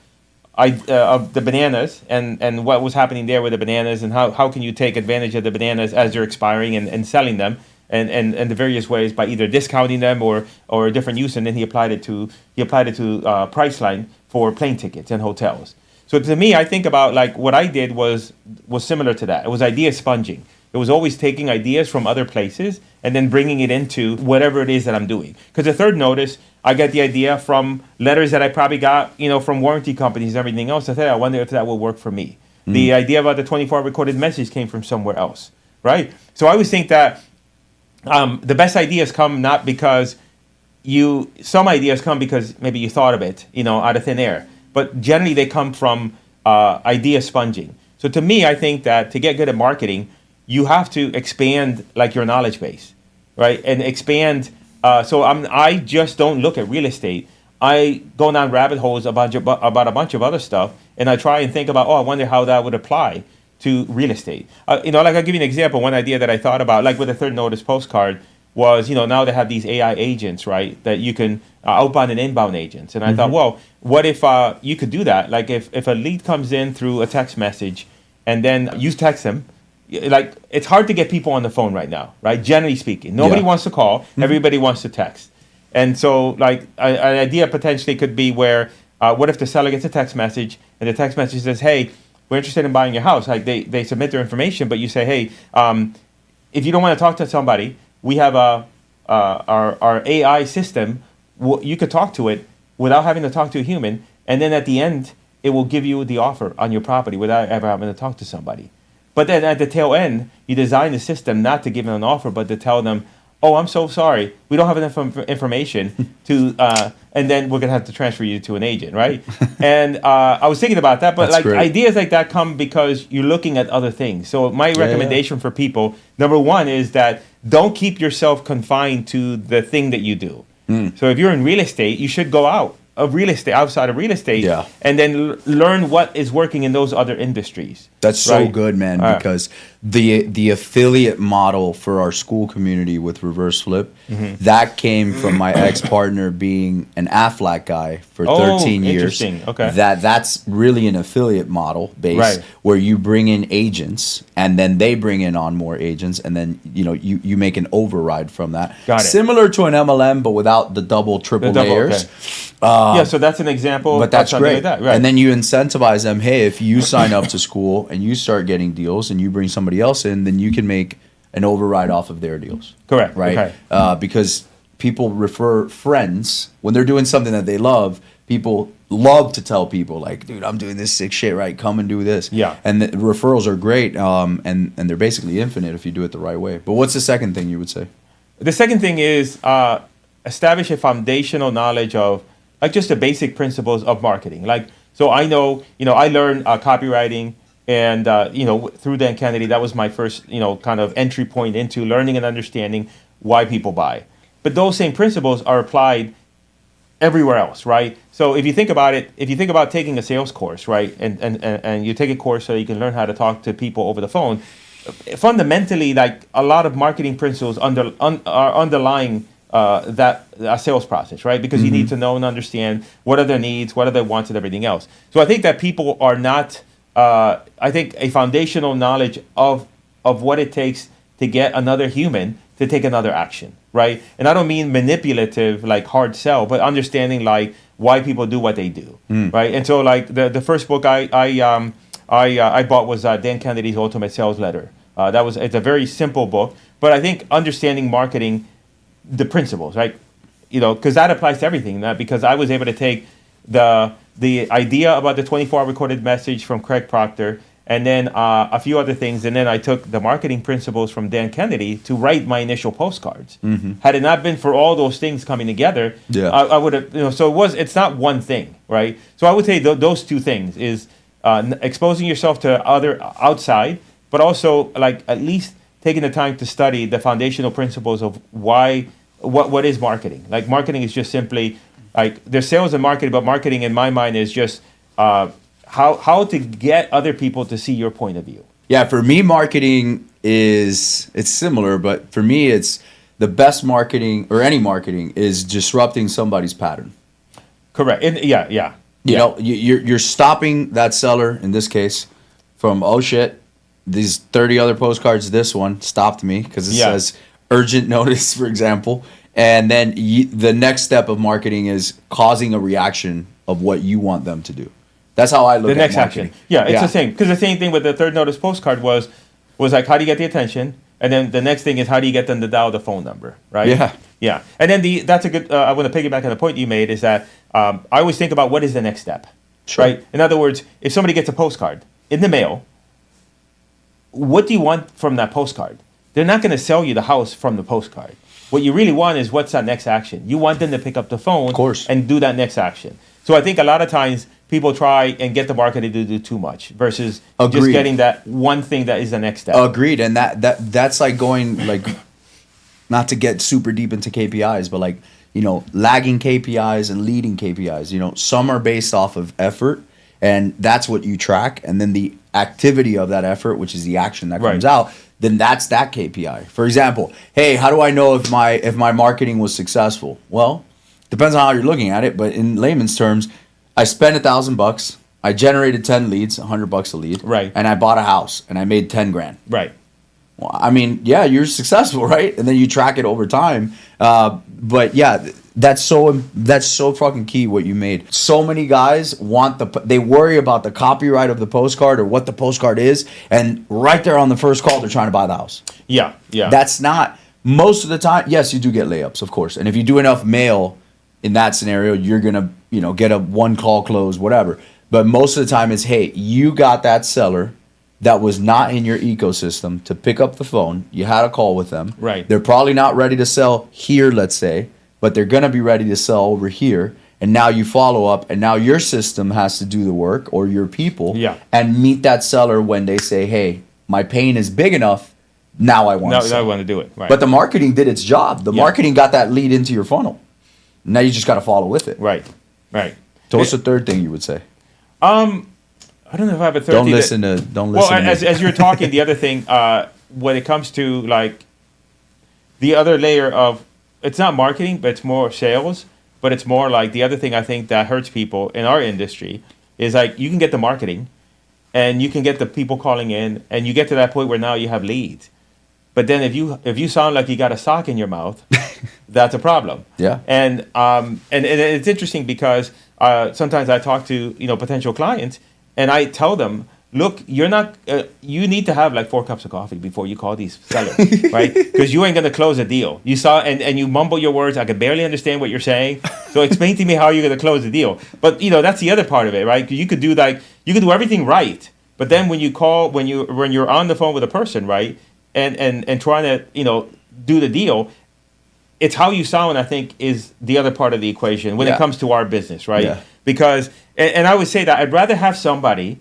the bananas and what was happening there with the bananas and how can you take advantage of the bananas as they're expiring and selling them and the various ways by either discounting them or a different use, and then he applied it to Priceline for plane tickets and hotels. So to me, I think about like what I did was similar to that. It was idea sponging. It was always taking ideas from other places and then bringing it into whatever it is that I'm doing. Because the third notice, I got the idea from letters that I probably got, from warranty companies and everything else. I thought, I wonder if that will work for me. The idea about the 24-hour recorded message came from somewhere else, right? So I always think that the best ideas come not because some ideas come because maybe you thought of it, out of thin air. But generally they come from idea sponging. So to me, I think that to get good at marketing, you have to expand like your knowledge base, right? And expand. I just don't look at real estate. I go down rabbit holes about a bunch of other stuff, and I try and think about, I wonder how that would apply to real estate. Like I'll give you an example. One idea that I thought about, like with a third notice postcard, was now they have these AI agents, right? That you can outbound and inbound agents. And I thought, well, what if you could do that? Like if a lead comes in through a text message, and then you text them. Like it's hard to get people on the phone right now, right? Generally speaking, nobody wants to call. Everybody wants to text. And so like an idea potentially could be where what if the seller gets a text message and the text message says, hey, we're interested in buying your house. Like they submit their information, but you say, hey, if you don't want to talk to somebody, we have our AI system. You could talk to it without having to talk to a human. And then at the end, it will give you the offer on your property without ever having to talk to somebody. But then at the tail end, you design the system not to give them an offer, but to tell them, oh, I'm so sorry, we don't have enough information to, and then we're going to have to transfer you to an agent, right? And I was thinking about that, but ideas like that come because you're looking at other things. So my recommendation for people, number one, is that don't keep yourself confined to the thing that you do. So if you're in real estate, you should go outside of real estate, and then learn what is working in those other industries. That's so good, man, because the affiliate model for our school community with Reverse Flip, that came from my ex-partner being an Aflac guy for 13 years. Okay. That's really an affiliate model base where you bring in agents and then they bring in on more agents, and then you make an override from that. Got it. Similar to an MLM, but without the triple layers. Okay. So that's an example. But that's great. Like that. Right. And then you incentivize them. Hey, if you sign up to school and you start getting deals and you bring somebody else in, then you can make an override off of their deals. Correct. Right. Okay. Because people refer friends when they're doing something that they love. People love to tell people like, dude, I'm doing this sick shit, right? Come and do this. Yeah. And the referrals are great. And they're basically infinite if you do it the right way. But what's the second thing you would say? The second thing is establish a foundational knowledge of like just the basic principles of marketing. Like, so I know, I learned copywriting and, through Dan Kennedy, that was my first, kind of entry point into learning and understanding why people buy. But those same principles are applied everywhere else, right? So if you think about it, if you think about taking a sales course, right, and you take a course so you can learn how to talk to people over the phone, fundamentally, like a lot of marketing principles are underlying that sales process, right? Because you need to know and understand what are their needs, what are their wants, and everything else. So I think that people are not, I think a foundational knowledge of what it takes to get another human to take another action, right? And I don't mean manipulative, like hard sell, but understanding like why people do what they do, right? And so like the first book I bought was Dan Kennedy's Ultimate Sales Letter. It's a very simple book, but I think understanding marketing, the principles, right? Because that applies to everything. Because I was able to take the idea about the 24-hour recorded message from Craig Proctor, and then a few other things, and then I took the marketing principles from Dan Kennedy to write my initial postcards. Had it not been for all those things coming together, I would have. So it's not one thing, right? So I would say those two things is exposing yourself to other outside, but also like at least taking the time to study the foundational principles of why what is marketing? Like marketing is just simply like there's sales and marketing, but marketing in my mind is just how to get other people to see your point of view. Yeah, for me, marketing it's similar, but for me, it's the best marketing or any marketing is disrupting somebody's pattern. Correct. Yeah. You know, you're stopping that seller in this case from, oh shit, these 30 other postcards, this one stopped me because it says urgent notice, for example. And then the next step of marketing is causing a reaction of what you want them to do. That's how I look at the next marketing. action. Yeah, it's the same. Because the same thing with the third notice postcard was like, how do you get the attention? And then the next thing is, how do you get them to dial the phone number, right? Yeah. Yeah. And then that's a good, I want to piggyback on the point you made is that I always think about what is the next step, right? In other words, if somebody gets a postcard in the mail, what do you want from that postcard? They're not going to sell you the house from the postcard. What you really want is what's that next action. You want them to pick up the phone and do that next action. So I think a lot of times people try and get the marketing to do too much versus just getting that one thing that is the next step. Agreed. And that's like going like, not to get super deep into KPIs, but like, you know, lagging KPIs and leading KPIs. You know, some are based off of effort, and that's what you track. And then the activity of that effort, which is the action that comes out, then that's that KPI. For example, hey, how do I know if my marketing was successful? Well, depends on how you're looking at it, but in layman's terms, I spent $1,000, I generated 10 leads, $100 a lead, and I bought a house and I made 10 grand. Right. Well, I mean, yeah, you're successful, right? And then you track it over time. But yeah, that's so fucking key what you made. So many guys they worry about the copyright of the postcard or what the postcard is, and right there on the first call, they're trying to buy the house. Yeah. That's not most of the time. Yes, you do get layups, of course, and if you do enough mail in that scenario, you're gonna get a one call close, whatever. But most of the time, it's hey, you got that seller that was not in your ecosystem to pick up the phone. You had a call with them. Right. They're probably not ready to sell here, let's say, but they're going to be ready to sell over here. And now you follow up, and now your system has to do the work, or your people, and meet that seller when they say, hey, my pain is big enough. Now I want to sell. Now I want to do it. Right. But the marketing did its job. The marketing got that lead into your funnel. Now you just got to follow with it. Right. So what's the third thing you would say? I don't know if I have a third. Don't listen to Well, as you're talking, the other thing, when it comes to like the other layer of, it's not marketing, but it's more sales. But it's more like the other thing I think that hurts people in our industry is like you can get the marketing, and you can get the people calling in, and you get to that point where now you have leads. But then if you sound like you got a sock in your mouth, that's a problem. Yeah. And it's interesting because sometimes I talk to potential clients. And I tell them, look, you're not. You need to have like 4 cups of coffee before you call these sellers, right? Because you ain't gonna close a deal. You saw and you mumble your words. I can barely understand what you're saying. So explain to me how you're gonna close the deal. But that's the other part of it, right? You could do everything right, but then when you call, when you're on the phone with a person, right, and trying to do the deal, it's how you sound. I think is the other part of the equation when it comes to our business, right? Yeah. Because, and I would say that I'd rather have somebody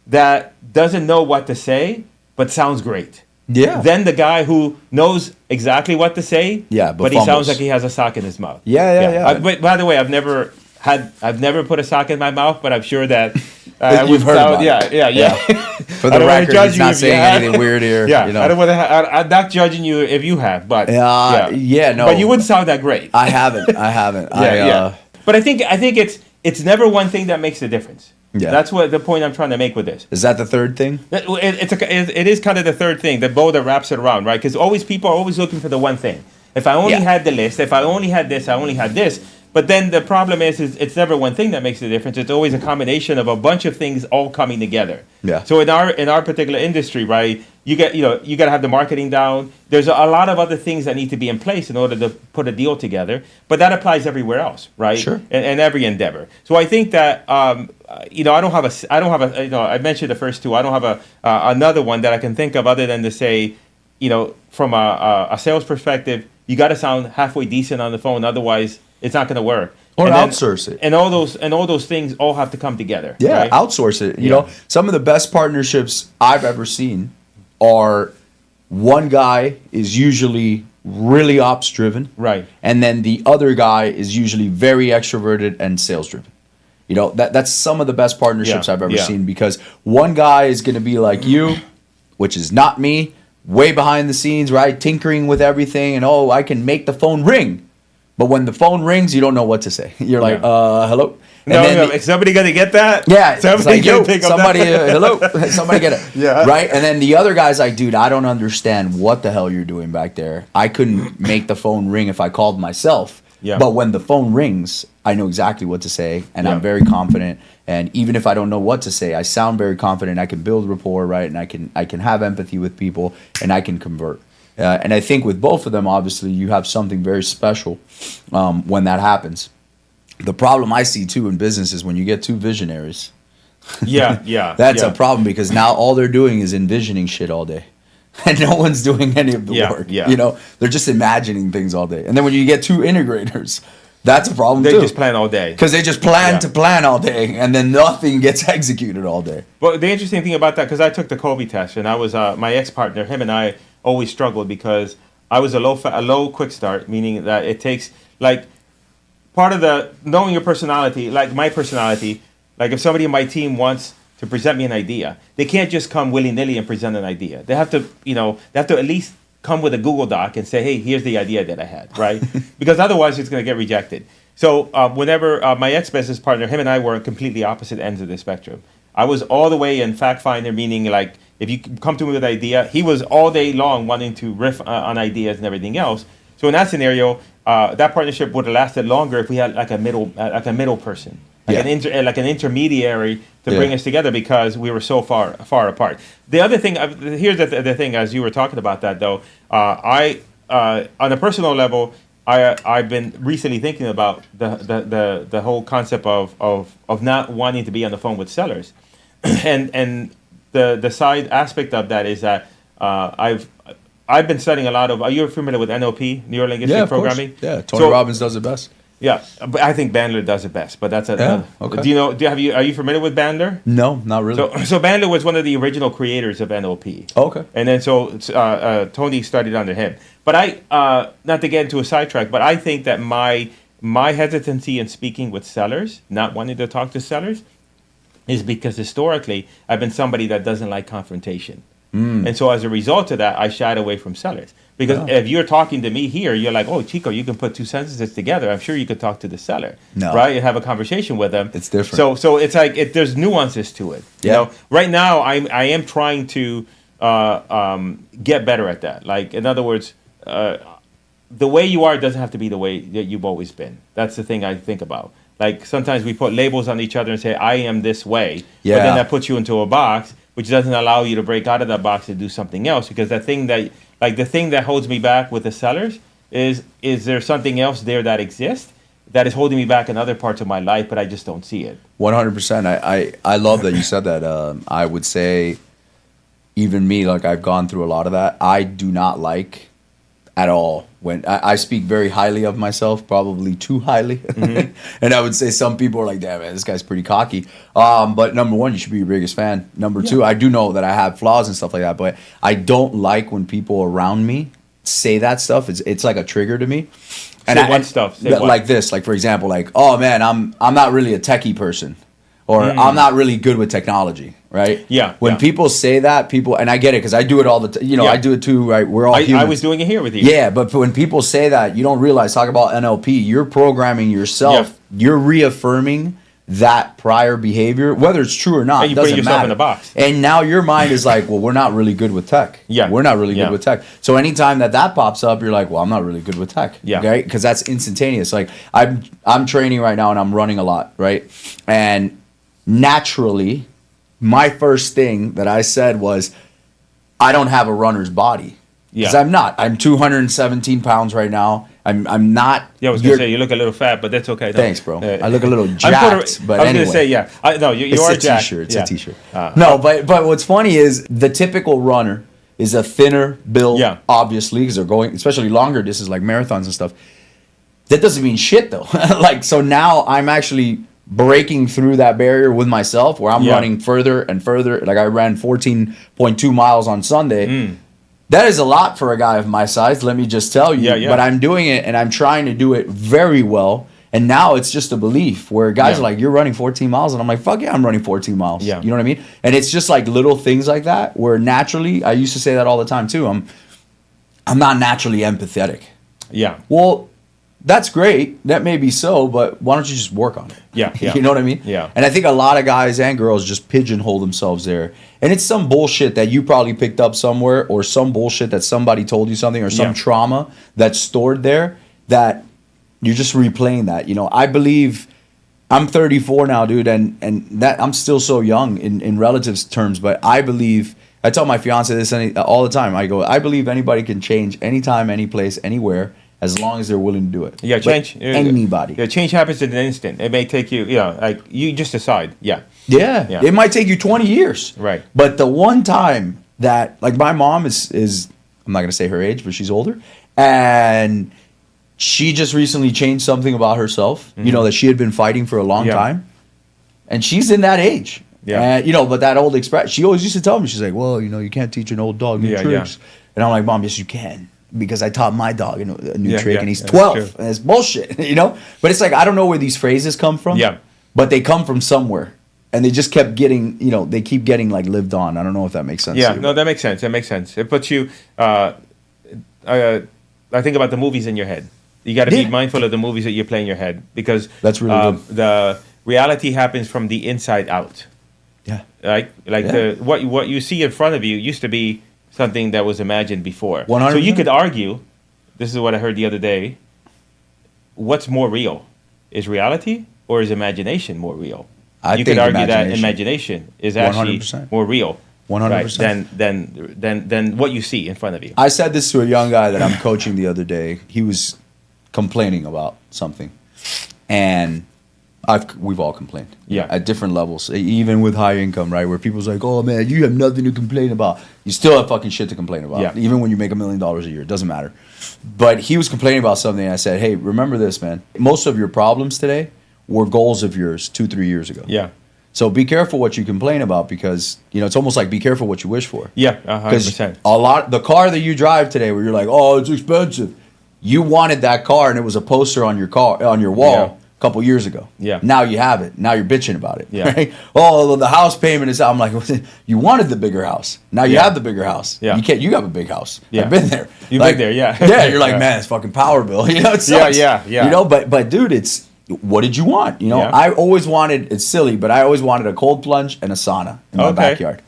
that doesn't know what to say, but sounds great. Yeah. Than the guy who knows exactly what to say, but he sounds like he has a sock in his mouth. Yeah. But by the way, I've never put a sock in my mouth, but I'm sure that you've heard about it. Yeah. For the record, he's not saying anything weird here. Yeah, I don't want to. I'm not judging you if you have, but no. But you wouldn't sound that great. I haven't. But I think it's never one thing that makes the difference. Yeah. That's what the point I'm trying to make with this. Is that the third thing? It is kind of the third thing, the bow that wraps it around, right? Because people are always looking for the one thing. If I only had the list, if I only had this, I only had this. But then the problem is it's never one thing that makes the difference. It's always a combination of a bunch of things all coming together. Yeah. So in our particular industry, right, you got to have the marketing down. There's a lot of other things that need to be in place in order to put a deal together. But that applies everywhere else, right? Sure. And every endeavor. So I think that I I mentioned the first two. I don't have another one that I can think of other than to say, from a sales perspective, you got to sound halfway decent on the phone. Otherwise, it's not going to work. Or outsource it. And all those things all have to come together. Yeah, right? outsource it. You know, some of the best partnerships I've ever seen are one guy is usually really ops driven. Right. And then the other guy is usually very extroverted and sales driven. You know, that's some of the best partnerships I've ever seen, because one guy is going to be like you, which is not me, way behind the scenes, right? Tinkering with everything, and I can make the phone ring. But when the phone rings, you don't know what to say. You're like, hello? And is somebody going to get that? Yeah. Somebody like, somebody, hello? Somebody get it. Yeah. Right? And then the other guy's like, dude, I don't understand what the hell you're doing back there. I couldn't make the phone ring if I called myself. Yeah. But when the phone rings, I know exactly what to say, and I'm very confident. And even if I don't know what to say, I sound very confident. I can build rapport, right? And I can have empathy with people, and I can convert. And I think with both of them, obviously, you have something very special when that happens. The problem I see, too, in business is when you get two visionaries. That's a problem, because now all they're doing is envisioning shit all day. And no one's doing any of the work. You know, they're just imagining things all day. And then when you get two integrators, that's a problem, too. They just plan all day. Because they just plan to plan all day, and then nothing gets executed all day. Well, the interesting thing about that, because I took the Kobe test, and I was my ex-partner, him and I always struggled, because I was a low quick start, meaning that it takes, like, part of the knowing your personality, like my personality, like if somebody in my team wants to present me an idea, they can't just come willy-nilly and present an idea. They have to, at least come with a Google Doc and say, hey, here's the idea that I had, right? Because otherwise it's going to get rejected. So whenever my ex-business partner, him and I were on completely opposite ends of the spectrum. I was all the way in fact finder, meaning like if you come to me with an idea, he was all day long wanting to riff on ideas and everything else. So in that scenario, that partnership would have lasted longer if we had like a middle person. Like an intermediary to bring us together, because we were so far apart. The other thing, here's the thing, as you were talking about that though, I on a personal level, I've been recently thinking about the whole concept of not wanting to be on the phone with sellers, and the side aspect of that is that I've been studying a lot of. Are you familiar with NLP, neuro linguistic programming? Course. Yeah, Tony Robbins does it best. Yeah, but I think Bandler does it best. But that's okay. Do you know? Are you familiar with Bandler? No, not really. So Bandler was one of the original creators of NLP. Okay. And then Tony studied under him. But I not to get into a sidetrack, but I think that my hesitancy in speaking with sellers, not wanting to talk to sellers, is because historically I've been somebody that doesn't like confrontation. And so as a result of that, I shied away from sellers. Because if you're talking to me here, you're like, oh, Chico, you can put two sentences together. I'm sure you could talk to the seller, right? And have a conversation with them. It's different. So it's like there's nuances to it. You know? Right now, I am trying to get better at that. Like, in other words, the way you are doesn't have to be the way that you've always been. That's the thing I think about. Like, sometimes we put labels on each other and say, I am this way. But then that puts you into a box, which doesn't allow you to break out of that box and do something else. Because the thing that holds me back with the sellers is there something else there that exists that is holding me back in other parts of my life, but I just don't see it. 100%. I love that you said that. I would say, even me, like, I've gone through a lot of that. I do not like at all when I speak very highly of myself, probably too highly. And I would say some people are like, damn, man, this guy's pretty cocky. But number one, you should be your biggest fan. Number two, I do know that I have flaws and stuff like that, but I don't like when people around me say that stuff. It's like a trigger to me. And what stuff? Say what? Like this, like, for example, like, oh man, I'm not really a techie person, or I'm not really good with technology, right? When people say that, and I get it, because I do it all the time. I do it too, right? We're all humans. I was doing it here with you. Yeah, but when people say that, you don't realize, talk about NLP, you're programming yourself. You're reaffirming that prior behavior, whether it's true or not. And you doesn't put yourself matter. in a box. And now your mind is like, well, we're not really good with tech. We're not really good with tech. So anytime that pops up, you're like, well, I'm not really good with tech. Okay? Because that's instantaneous. Like, I'm training right now and I'm running a lot, right? And naturally, my first thing that I said was, I don't have a runner's body. Because I'm not. I'm 217 pounds right now. I'm not. Yeah, I was going to say, you look a little fat, but that's okay. Thanks, bro. I look a little jacked, but anyway. I was going to say, no, you are jacked. It's a t-shirt. No, but what's funny is the typical runner is a thinner build, obviously, because they're going, especially longer distances like marathons and stuff. That doesn't mean shit, though. Like, so now I'm actually breaking through that barrier with myself, where I'm running further and further. Like, I ran 14.2 miles on Sunday. That is a lot for a guy of my size, let me just tell you. Yeah. But I'm doing it, and I'm trying to do it very well. And now it's just a belief where guys are like, you're running 14 miles. And I'm like, fuck yeah, I'm running 14 miles. Yeah. You know what I mean? And it's just like little things like that where naturally, I used to say that all the time too. I'm not naturally empathetic. Yeah. Well, that's great. That may be so, but why don't you just work on it? Yeah. You know what I mean? Yeah. And I think a lot of guys and girls just pigeonhole themselves there. And it's some bullshit that you probably picked up somewhere, or some bullshit that somebody told you something, or some trauma that's stored there that you're just replaying that. You know, I believe I'm 34 now, dude, and that I'm still so young in relatives terms, but I believe, I tell my fiance this all the time. I go, I believe anybody can change anytime, any place, anywhere, as long as they're willing to do it. Yeah, change. Anybody. Yeah, change happens in an instant. It may take you, like you just decide. Yeah. It might take you 20 years. Right. But the one time that, like, my mom is I'm not going to say her age, but she's older, and she just recently changed something about herself, you know, that she had been fighting for a long time. And she's in that age. Yeah. And, you know, but that old express, she always used to tell me, she's like, well, you know, you can't teach an old dog new tricks. And I'm like, Mom, yes, you can. Because I taught my dog a new trick, and he's 12. And it's bullshit, you know? But it's like, I don't know where these phrases come from. Yeah. But they come from somewhere. And they just kept getting, you know, they keep getting, like, lived on. I don't know if that makes sense to you. No, that makes sense. That makes sense. It puts you, I think about the movies in your head. You got to be mindful of the movies that you play in your head, because that's really good. The reality happens from the inside out. Yeah. Like what you see in front of you used to be something that was imagined before. 100%. So you could argue, this is what I heard the other day, what's more real? Is reality or is imagination more real? You could argue that imagination is actually 100%. more real. 100%. Right, than what you see in front of you. I said this to a young guy that I'm coaching the other day. He was complaining about something, and we've all complained, at different levels, even with high income, right, where people's like, oh man, you have nothing to complain about. You still have fucking shit to complain about, even when you make $1 million a year. It doesn't matter. But he was complaining about something, and I said, hey, remember this, man, most of your problems today were goals of yours 2-3 years ago. So be careful what you complain about, because, you know, it's almost like be careful what you wish for. 100%. The car that you drive today, where you're like, oh, it's expensive, you wanted that car, and it was a poster on your wall a couple years ago. Now you have it. Now you're bitching about it. Right? Oh, the house payment is out. I'm like, you wanted the bigger house. Now you have the bigger house. You have a big house. I've been there. You've been there, You're like, man, it's fucking power bill. You know, it sucks. You know, but dude, it's, what did you want? You know, I always wanted, it's silly, but I always wanted a cold plunge and a sauna in my backyard.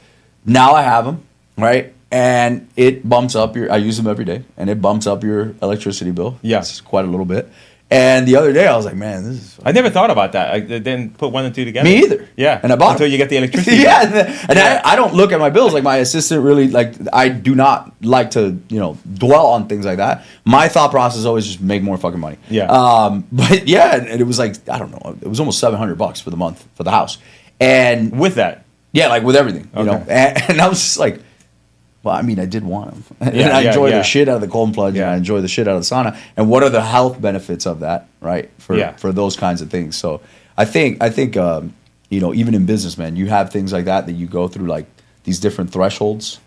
Now I have them, right? And it bumps up I use them every day, and it bumps up your electricity bill. It's quite a little bit. And the other day I was like, man, this is... I never thought about that. I didn't put 1 and 2 together. Me either. And I bought until you get the electricity. I don't look at my bills. Like, my assistant really, like, I do not like to, you know, dwell on things like that. My thought process is always just make more fucking money. But yeah, and it was like, I don't know, it was almost $700 for the month for the house. And with that? Yeah, like with everything, you know. And I was just like, well, I mean, I did want them. And I enjoy the shit out of the cold plunge, and I enjoy the shit out of the sauna. And what are the health benefits of that, right? For those kinds of things. So I think you know, even in business, man, you have things like that you go through, like these different thresholds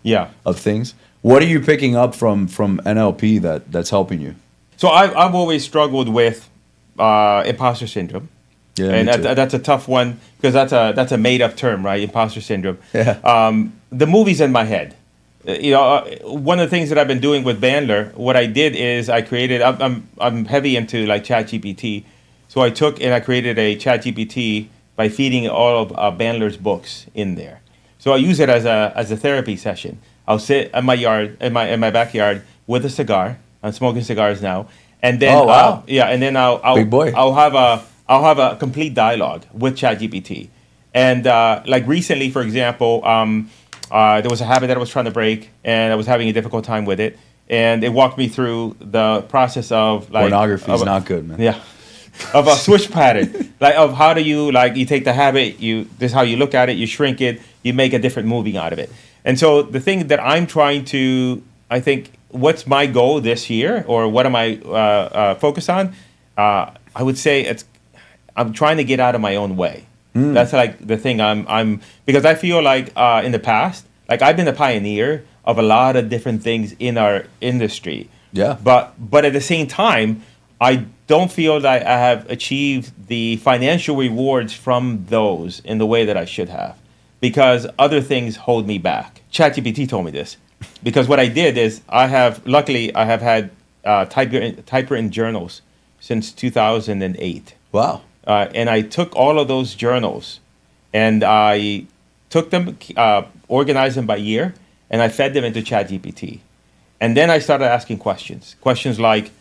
of things. What are you picking up from NLP that's helping you? So I've always struggled with imposter syndrome. And that's a tough one, because that's a made up term, right? Imposter syndrome. The movie's in my head. You know, one of the things that I've been doing with Bandler, what I did is I created, I'm heavy into like ChatGPT. So I took and I created a ChatGPT by feeding all of Bandler's books in there. So I use it as a therapy session. I'll sit in my yard, in my backyard with a cigar. I'm smoking cigars now. And then, and then Big boy. I'll have a complete dialogue with ChatGPT. And like recently, for example, there was a habit that I was trying to break, and I was having a difficult time with it. And it walked me through the process of, like, pornography is not good, man. Of a switch pattern, like of how do you, like, you take the habit, this is how you look at it, you shrink it, you make a different moving out of it. And so the thing that I'm trying to, I think, what's my goal this year, or what am I focused on? I would say I'm trying to get out of my own way. That's like the thing I'm because I feel like in the past, like I've been a pioneer of a lot of different things in our industry. Yeah. But at the same time, I don't feel that I have achieved the financial rewards from those in the way that I should have, because other things hold me back. ChatGPT told me this, because what I did is luckily I have had typewritten journals since 2008. Wow. And I took all of those journals and I took them, organized them by year, and I fed them into ChatGPT. And then I started asking questions. Questions like,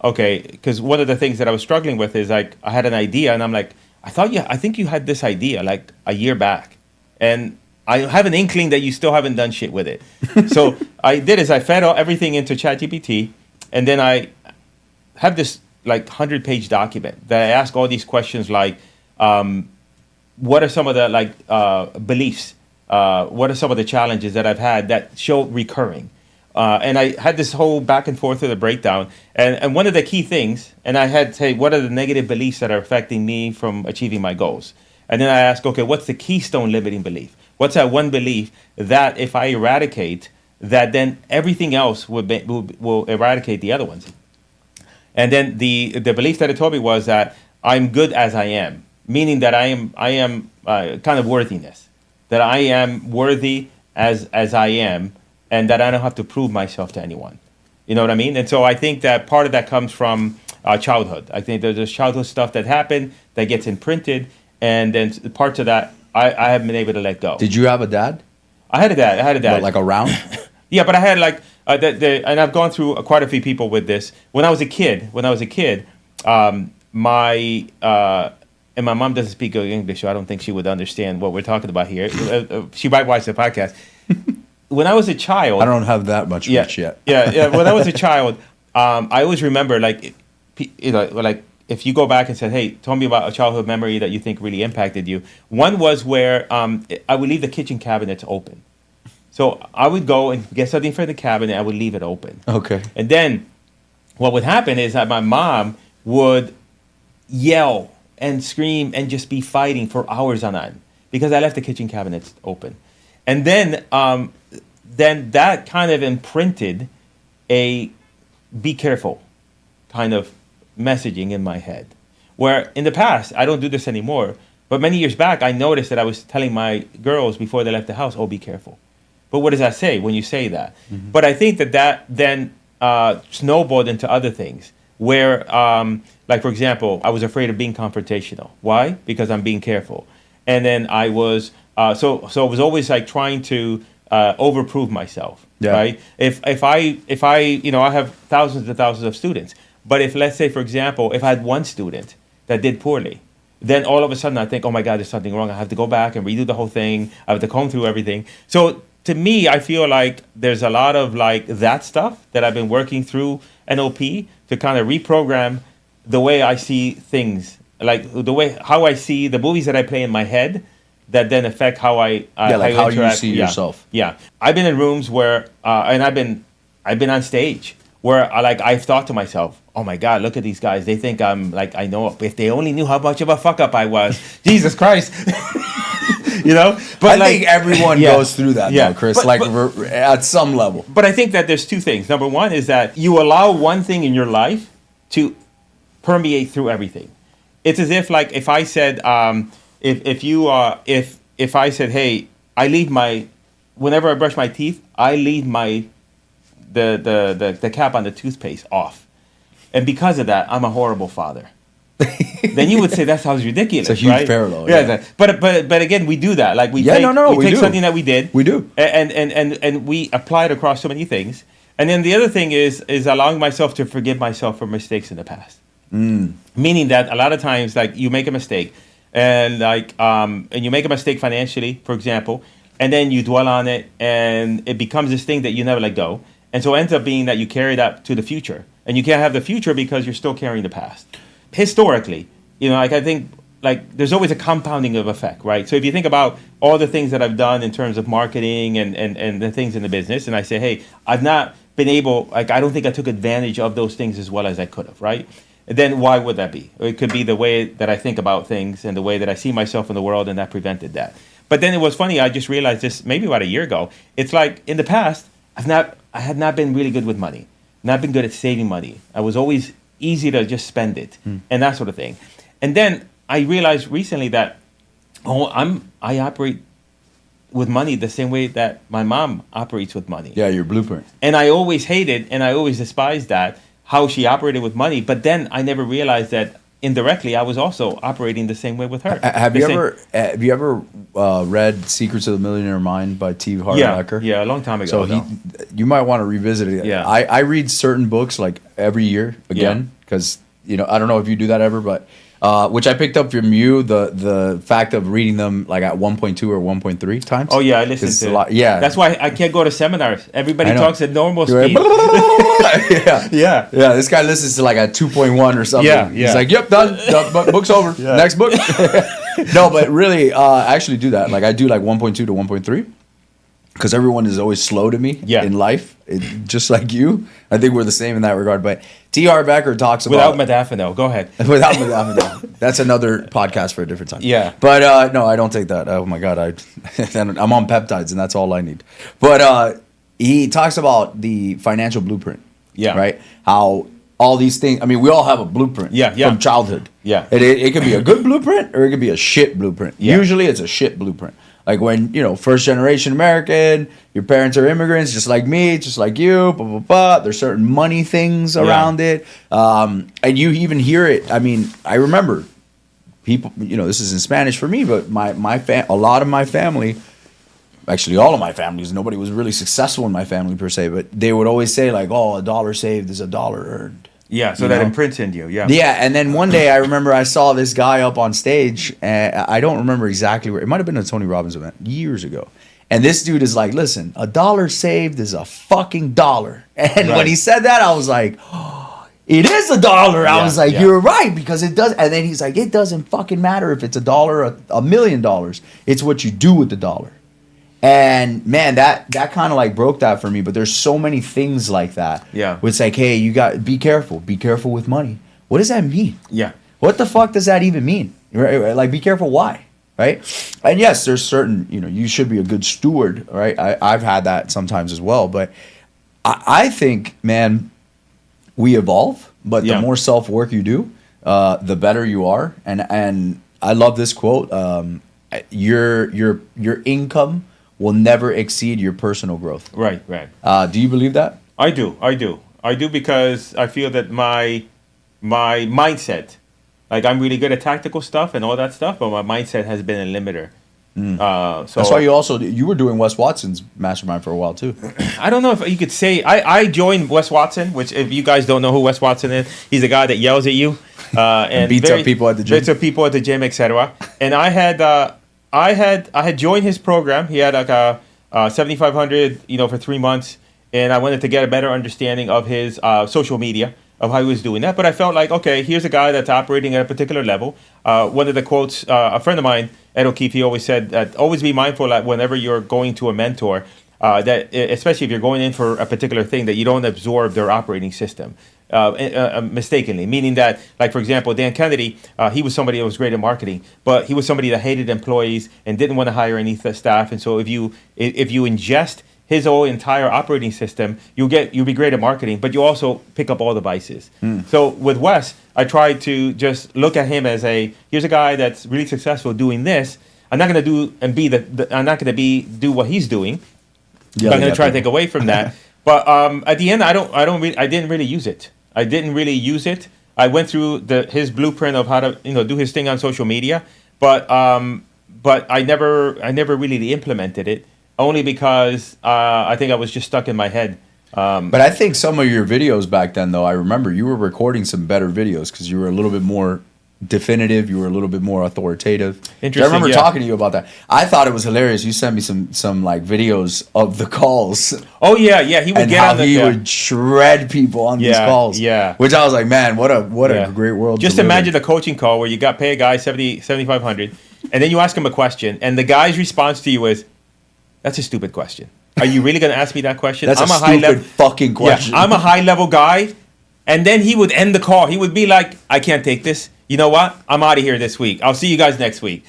okay, because one of the things that I was struggling with is like I had an idea, and I'm like, I think you had this idea like a year back, and I have an inkling that you still haven't done shit with it. So I did is I fed everything into ChatGPT, and then I have this like 100-page document that I ask all these questions like, what are some of the like beliefs? What are some of the challenges that I've had that show recurring? And I had this whole back and forth with a breakdown. And one of the key things, and I had to say, what are the negative beliefs that are affecting me from achieving my goals? And then I asked, okay, what's the keystone limiting belief? What's that one belief that if I eradicate, that then everything else will eradicate the other ones? And then the belief that it told me was that I'm good as I am, meaning that I am kind of worthiness, that I am worthy as I am, and that I don't have to prove myself to anyone. You know what I mean? And so I think that part of that comes from childhood. I think there's childhood stuff that happened that gets imprinted, and then parts of that I haven't been able to let go. Did you have a dad? I had a dad. But like around? Yeah, but I had like and I've gone through quite a few people with this. When I was a kid, my and my mom doesn't speak good English, so I don't think she would understand what we're talking about here. She might watch the podcast. When I was a child, I don't have that much reach yet. Yeah. When I was a child, I always remember like if you go back and said, "Hey, tell me about a childhood memory that you think really impacted you." One was where I would leave the kitchen cabinets open. So I would go and get something from the cabinet. I would leave it open. Okay. And then what would happen is that my mom would yell and scream and just be fighting for hours on end because I left the kitchen cabinets open. And then that kind of imprinted a be careful kind of messaging in my head. Where in the past, I don't do this anymore, but many years back, I noticed that I was telling my girls before they left the house, oh, be careful. But what does that say when you say that? Mm-hmm. But I think that then snowballed into other things where, like, for example, I was afraid of being confrontational. Why? Because I'm being careful. And then I was, so I was always like trying to overprove myself, right? If I, I have thousands and thousands of students, but if, let's say, for example, if I had one student that did poorly, then all of a sudden I think, oh my God, there's something wrong. I have to go back and redo the whole thing. I have to comb through everything. So to me, I feel like there's a lot of like that stuff that I've been working through NLP to kind of reprogram the way I see things, like how I see the movies that I play in my head that then affect how I how you see yourself. Yeah, I've been in rooms where and I've been on stage where I've thought to myself, oh my God, look at these guys. They think I'm like, I know, if they only knew how much of a fuck up I was. Jesus Christ. But I think everyone goes through that, though, Chris, but at some level. But I think that there's two things. Number one is that you allow one thing in your life to permeate through everything. It's as if, like, if I said, if I said, hey, whenever I brush my teeth, I leave the cap on the toothpaste off, and because of that, I'm a horrible father. Then you would say that sounds ridiculous. It's a huge right? parallel. Yeah. But again, we do that. Like we take something that we did. We do. And we apply it across so many things. And then the other thing is allowing myself to forgive myself for mistakes in the past. Meaning that a lot of times, like, you make a mistake, and and you make a mistake financially, for example, and then you dwell on it, and it becomes this thing that you never let go. And so it ends up being that you carry that to the future, and you can't have the future because you're still carrying the past. Historically, I think like there's always a compounding of effect, right? So if you think about all the things that I've done in terms of marketing and the things in the business, and I say, hey, I've not been able, like, I don't think I took advantage of those things as well as I could have, right? Then why would that be? It could be the way that I think about things and the way that I see myself in the world, and that prevented that. But then it was funny. I just realized this maybe about a year ago. It's like in the past, I had not been really good with money, not been good at saving money. I was always easy to just spend it and that sort of thing. And then I realized recently that I operate with money the same way that my mom operates with money. Yeah, your blueprint. And I always hated and I always despised that, how she operated with money. But then I never realized that indirectly I was also operating the same way with her. Have you ever read Secrets of the Millionaire Mind by T. Harv Eker? Yeah, a long time ago. So you might want to revisit it. Yeah. I read certain books like every year again because I don't know if you do that ever, but which I picked up from you, the fact of reading them like at 1.2 or 1.3 times. Oh yeah, I listen to a lot. Yeah, that's why I can't go to seminars. Everybody talks at normal speed. Yeah. This guy listens to like at 2.1 or something. Yeah. He's like, "Yep, done. Book's over. Next book." No, but really, I actually do that. Like I do like 1.2 to 1.3. Because everyone is always slow to me in life, just like you. I think we're the same in that regard. But T. Harv Eker talks about... Without modafinil. Go ahead. Without modafinil. That's another podcast for a different time. Yeah. But no, I don't take that. Oh my God. I'm on peptides and that's all I need. But he talks about the financial blueprint. Yeah. Right? How all these things... I mean, we all have a blueprint from childhood. Yeah. It could be a good blueprint or it could be a shit blueprint. Yeah. Usually it's a shit blueprint. Like when, first generation American, your parents are immigrants, just like me, just like you, blah, blah, blah. There's certain money things around it. And you even hear it. I mean, I remember people, this is in Spanish for me, but a lot of my family, actually all of my families, nobody was really successful in my family per se, but they would always say like, oh, $1 saved is $1 earned. Yeah, so that imprints into you, yeah. Yeah, and then one day I remember I saw this guy up on stage, and I don't remember exactly where. It might have been a Tony Robbins event years ago. And this dude is like, listen, $1 saved is a fucking dollar. And when he said that, I was like, oh, it is $1. I was like, you're right, because it does. And then he's like, it doesn't fucking matter if it's $1 or $1 million. It's what you do with the dollar. And man, that kind of like broke that for me. But there's so many things like that. Yeah. It's like, hey, you got be careful with money. What does that mean? Yeah. What the fuck does that even mean? Right? Like, be careful. Why? Right? And yes, there's certain, you should be a good steward. Right? I've had that sometimes as well. But I think, man, we evolve. But the more self work you do, the better you are. And I love this quote. Your income will never exceed your personal growth. Right. Do you believe that? I do because I feel that my mindset, like I'm really good at tactical stuff and all that stuff, but my mindset has been a limiter. So that's why you were doing Wes Watson's mastermind for a while too. I don't know if you could say I joined Wes Watson, which if you guys don't know who Wes Watson is, he's a guy that yells at you and beats up people at the gym, etc. And I had joined his program. He had like a 7,500, for 3 months, and I wanted to get a better understanding of his social media, of how he was doing that. But I felt like, okay, here's a guy that's operating at a particular level. One of the quotes, a friend of mine, Ed O'Keefe, he always said that always be mindful that whenever you're going to a mentor, that especially if you're going in for a particular thing, that you don't absorb their operating system mistakenly. Meaning that, like for example, Dan Kennedy, he was somebody that was great at marketing, but he was somebody that hated employees and didn't want to hire any staff. And so if you ingest his whole entire operating system, you'll be great at marketing, but you also pick up all the vices. So with Wes, I tried to just look at him as here's a guy that's really successful doing this. I'm not going to do what he's doing. I'm going to try to take away from that. But at the end, I didn't really use it. I went through his blueprint of how to do his thing on social media, but I never really implemented it. Only because I think I was just stuck in my head. But I think some of your videos back then, though, I remember you were recording some better videos because you were a little bit more definitive. You were a little bit more authoritative. Interesting. I remember talking to you about that. I thought it was hilarious. You sent me some like videos of the calls. Oh yeah. He would would shred people on these calls. Yeah. Which I was like, man, what a great world. Just imagine a coaching call where you got pay a guy 7,500, and then you ask him a question, and the guy's response to you is, "That's a stupid question. Are you really going to ask me that question? That's a stupid fucking question. Yeah, I'm a high-level guy." And then he would end the call. He would be like, "I can't take this. you know what? I'm out of here this week. I'll see you guys next week.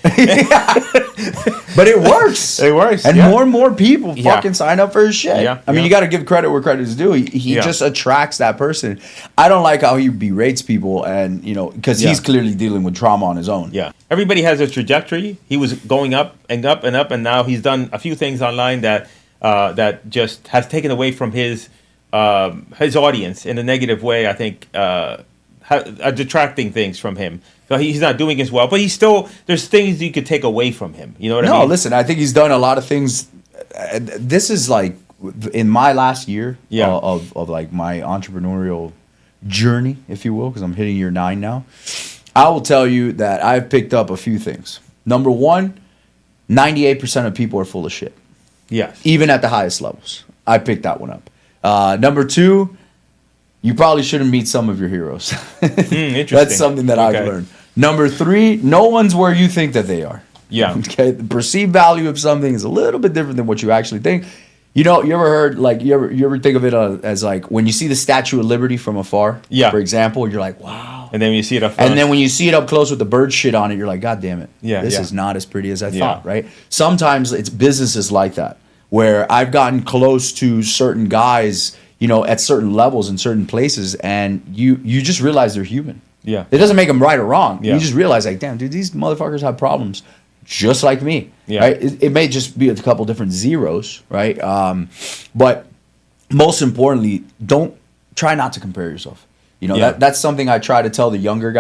But it works. It works. And more and more people fucking sign up for his shit. Yeah. I mean, you got to give credit where credit is due. He just attracts that person. I don't like how he berates people, and because he's clearly dealing with trauma on his own. Yeah. Everybody has a trajectory. He was going up and up and up, and now he's done a few things online that just has taken away from his audience in a negative way. I think detracting things from him. So he's not doing as well, but there's things you could take away from him. You know what I mean? No, listen, I think he's done a lot of things. This is like in my last year of like my entrepreneurial journey, if you will, because I'm hitting year 9 now. I will tell you that I've picked up a few things. Number one, 98% of people are full of shit. Yes. Even at the highest levels. I picked that one up. Number two, you probably shouldn't meet some of your heroes. Interesting. That's something that I've learned. Number three, no one's where you think that they are. Yeah. Okay. The perceived value of something is a little bit different than what you actually think. You ever heard, like, you ever think of it as like when you see the Statue of Liberty from afar? Yeah. For example, you're like, wow. And then when you see it up close. And then when you see it up close with the bird shit on it, you're like, God damn it. Yeah. This is not as pretty as I thought, right? Sometimes it's businesses like that, where I've gotten close to certain guys, at certain levels in certain places, and you just realize they're human. Yeah. It doesn't make them right or wrong. Yeah. You just realize, like, damn, dude, these motherfuckers have problems just like me. Yeah. Right? It may just be a couple different zeros, right? But most importantly, don't try not to compare yourself. That's something I try to tell the younger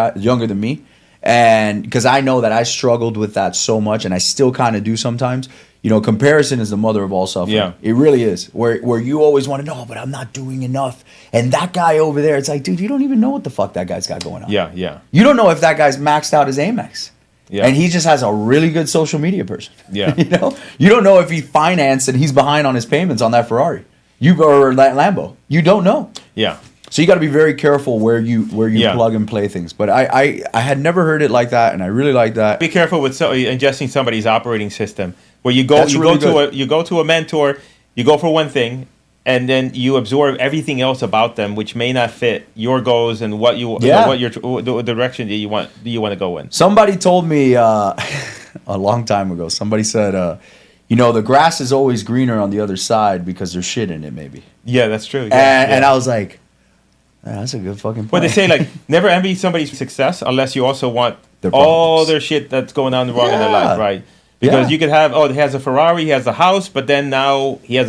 than me. And because I know that I struggled with that so much, and I still kind of do sometimes. Comparison is the mother of all suffering. Yeah. It really is. Where you always want to know, but I'm not doing enough. And that guy over there, it's like, dude, you don't even know what the fuck that guy's got going on. Yeah, yeah. You don't know if that guy's maxed out his Amex. Yeah. And he just has a really good social media person. Yeah. You don't know if he financed and he's behind on his payments on that Ferrari. Or that Lambo. You don't know. Yeah. So you got to be very careful where you plug and play things. But I had never heard it like that, and I really like that. Be careful with ingesting somebody's operating system. Where you go to a mentor, you go for one thing, and then you absorb everything else about them, which may not fit your goals and what the direction that you want to go in. Somebody told me a long time ago. Somebody said, the grass is always greener on the other side because there's shit in it, maybe. Yeah, that's true. And I was like, that's a good fucking point. But they say, like, never envy somebody's success unless you also want their shit that's going on wrong in their life, right? Because you could have, he has a Ferrari, he has a house, but then now he has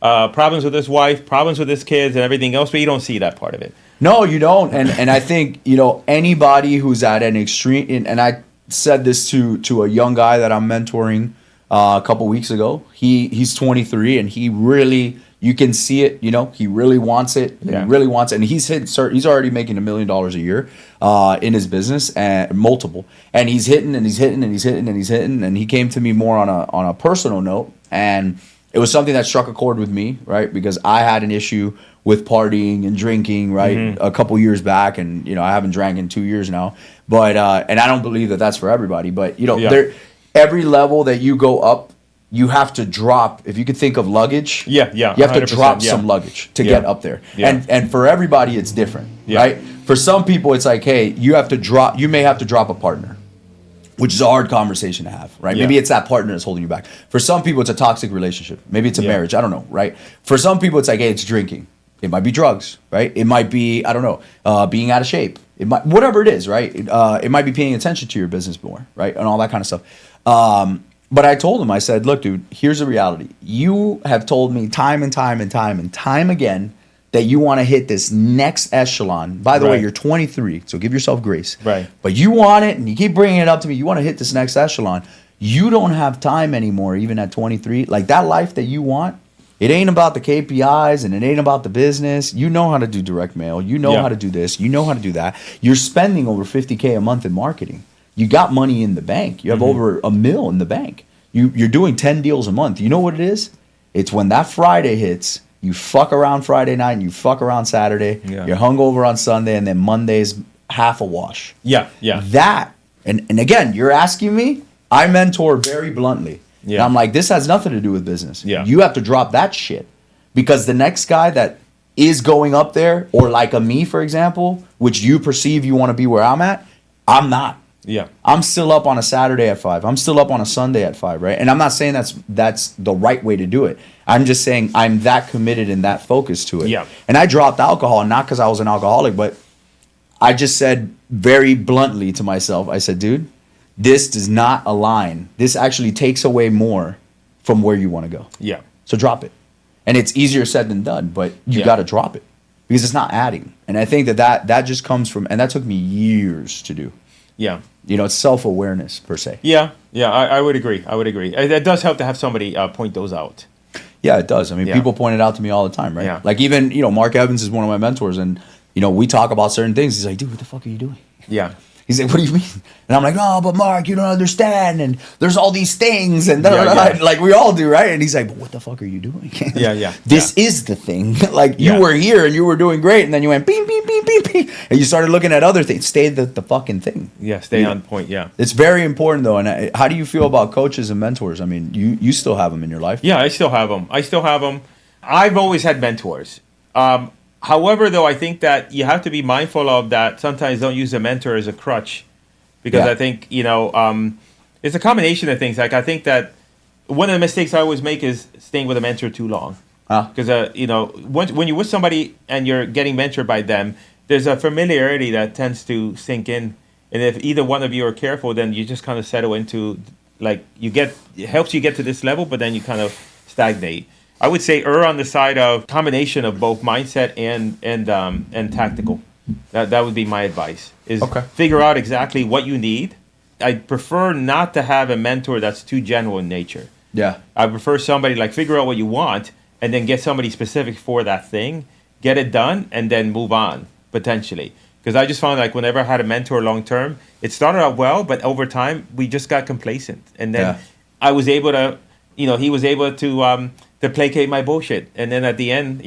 problems with his wife, problems with his kids, and everything else, but you don't see that part of it. No, you don't. And I think, anybody who's at an extreme, and I said this to a young guy that I'm mentoring a couple weeks ago. He's 23, and he really, you can see it, he really wants it. Yeah. He really wants it. And he's already making $1 million a year in his business, and multiple. And he's hitting, and he's hitting, and he's hitting, and he's hitting. And he came to me more on a personal note. And it was something that struck a chord with me, right? Because I had an issue with partying and drinking, right? A couple years back. And, I haven't drank in 2 years now. But, and I don't believe that that's for everybody. But, every level that you go up, you have to drop. If you could think of luggage, you have to drop some luggage to get up there. Yeah. And for everybody, it's different, right? For some people, it's like, hey, you may have to drop a partner, which is a hard conversation to have, right? Yeah. Maybe it's that partner that's holding you back. For some people, it's a toxic relationship. Maybe it's a marriage. I don't know, right? For some people, it's like, hey, it's drinking. It might be drugs, right? It might be, I don't know, being out of shape. It might, whatever it is, right? It might be paying attention to your business more, right? And all that kind of stuff. But I told him, I said, look, dude, here's the reality. You have told me time and time again that you want to hit this next echelon. By the way, you're 23, so give yourself grace. Right. But you want it, and you keep bringing it up to me. You want to hit this next echelon. You don't have time anymore, even at 23. Like, that life that you want, it ain't about the KPIs, and it ain't about the business. You know how to do direct mail. You know how to do this. You know how to do that. You're spending over $50K a month in marketing. You got money in the bank. You have over $1 million in the bank. You're doing 10 deals a month. You know what it is? It's when that Friday hits, you fuck around Friday night and you fuck around Saturday. Yeah. You're hungover on Sunday, and then Monday's half a wash. Yeah. That, and again, you're asking me, I mentor very bluntly. Yeah. And I'm like, this has nothing to do with business. Yeah. You have to drop that shit. Because the next guy that is going up there, or like a me, for example, which you perceive you want to be where I'm at, I'm not. Yeah. I'm still up on a Saturday at 5. I'm still up on a Sunday at 5, right? And I'm not saying that's the right way to do it. I'm just saying I'm that committed and that focused to it. Yeah. And I dropped alcohol, not because I was an alcoholic, but I just said very bluntly to myself, I said, dude, this does not align. This actually takes away more from where you want to go. Yeah. So drop it. And it's easier said than done, but you got to drop it because it's not adding. And I think that just comes from, and that took me years to do. Yeah. You know, it's self-awareness per se. Yeah. Yeah. I would agree. It does help to have somebody point those out. Yeah, it does. I mean, people point it out to me all the time, right? Yeah. Like even, Mark Evans is one of my mentors, and, we talk about certain things. He's like, dude, what the fuck are you doing? Yeah. He's like, what do you mean? And I'm like, no, but Mark, you don't understand. And there's all these things. And like we all do, right? And he's like, but what the fuck are you doing? Yeah. This is the thing. Like you were here and you were doing great. And then you went, beep, beep, beep, beep, beep. And you started looking at other things. Stay the fucking thing. Yeah, stay on point, yeah. It's very important, though. And how do you feel about coaches and mentors? I mean, you still have them in your life? Yeah, I still have them. I've always had mentors. However, though, I think that you have to be mindful of that. Sometimes don't use a mentor as a crutch, because I think it's a combination of things. Like I think that one of the mistakes I always make is staying with a mentor too long. Because when you're with somebody and you're getting mentored by them, there's a familiarity that tends to sink in, and if either one of you are careful, then you just kind of settle into it helps you get to this level, but then you kind of stagnate. I would say err on the side of combination of both mindset and tactical. That would be my advice. Is figure out exactly what you need. I prefer not to have a mentor that's too general in nature. Yeah. I prefer somebody like figure out what you want and then get somebody specific for that thing, get it done, and then move on potentially. Because I just found like whenever I had a mentor long term, it started out well, but over time we just got complacent, and then I was able to, he was able to placate my bullshit, and then at the end,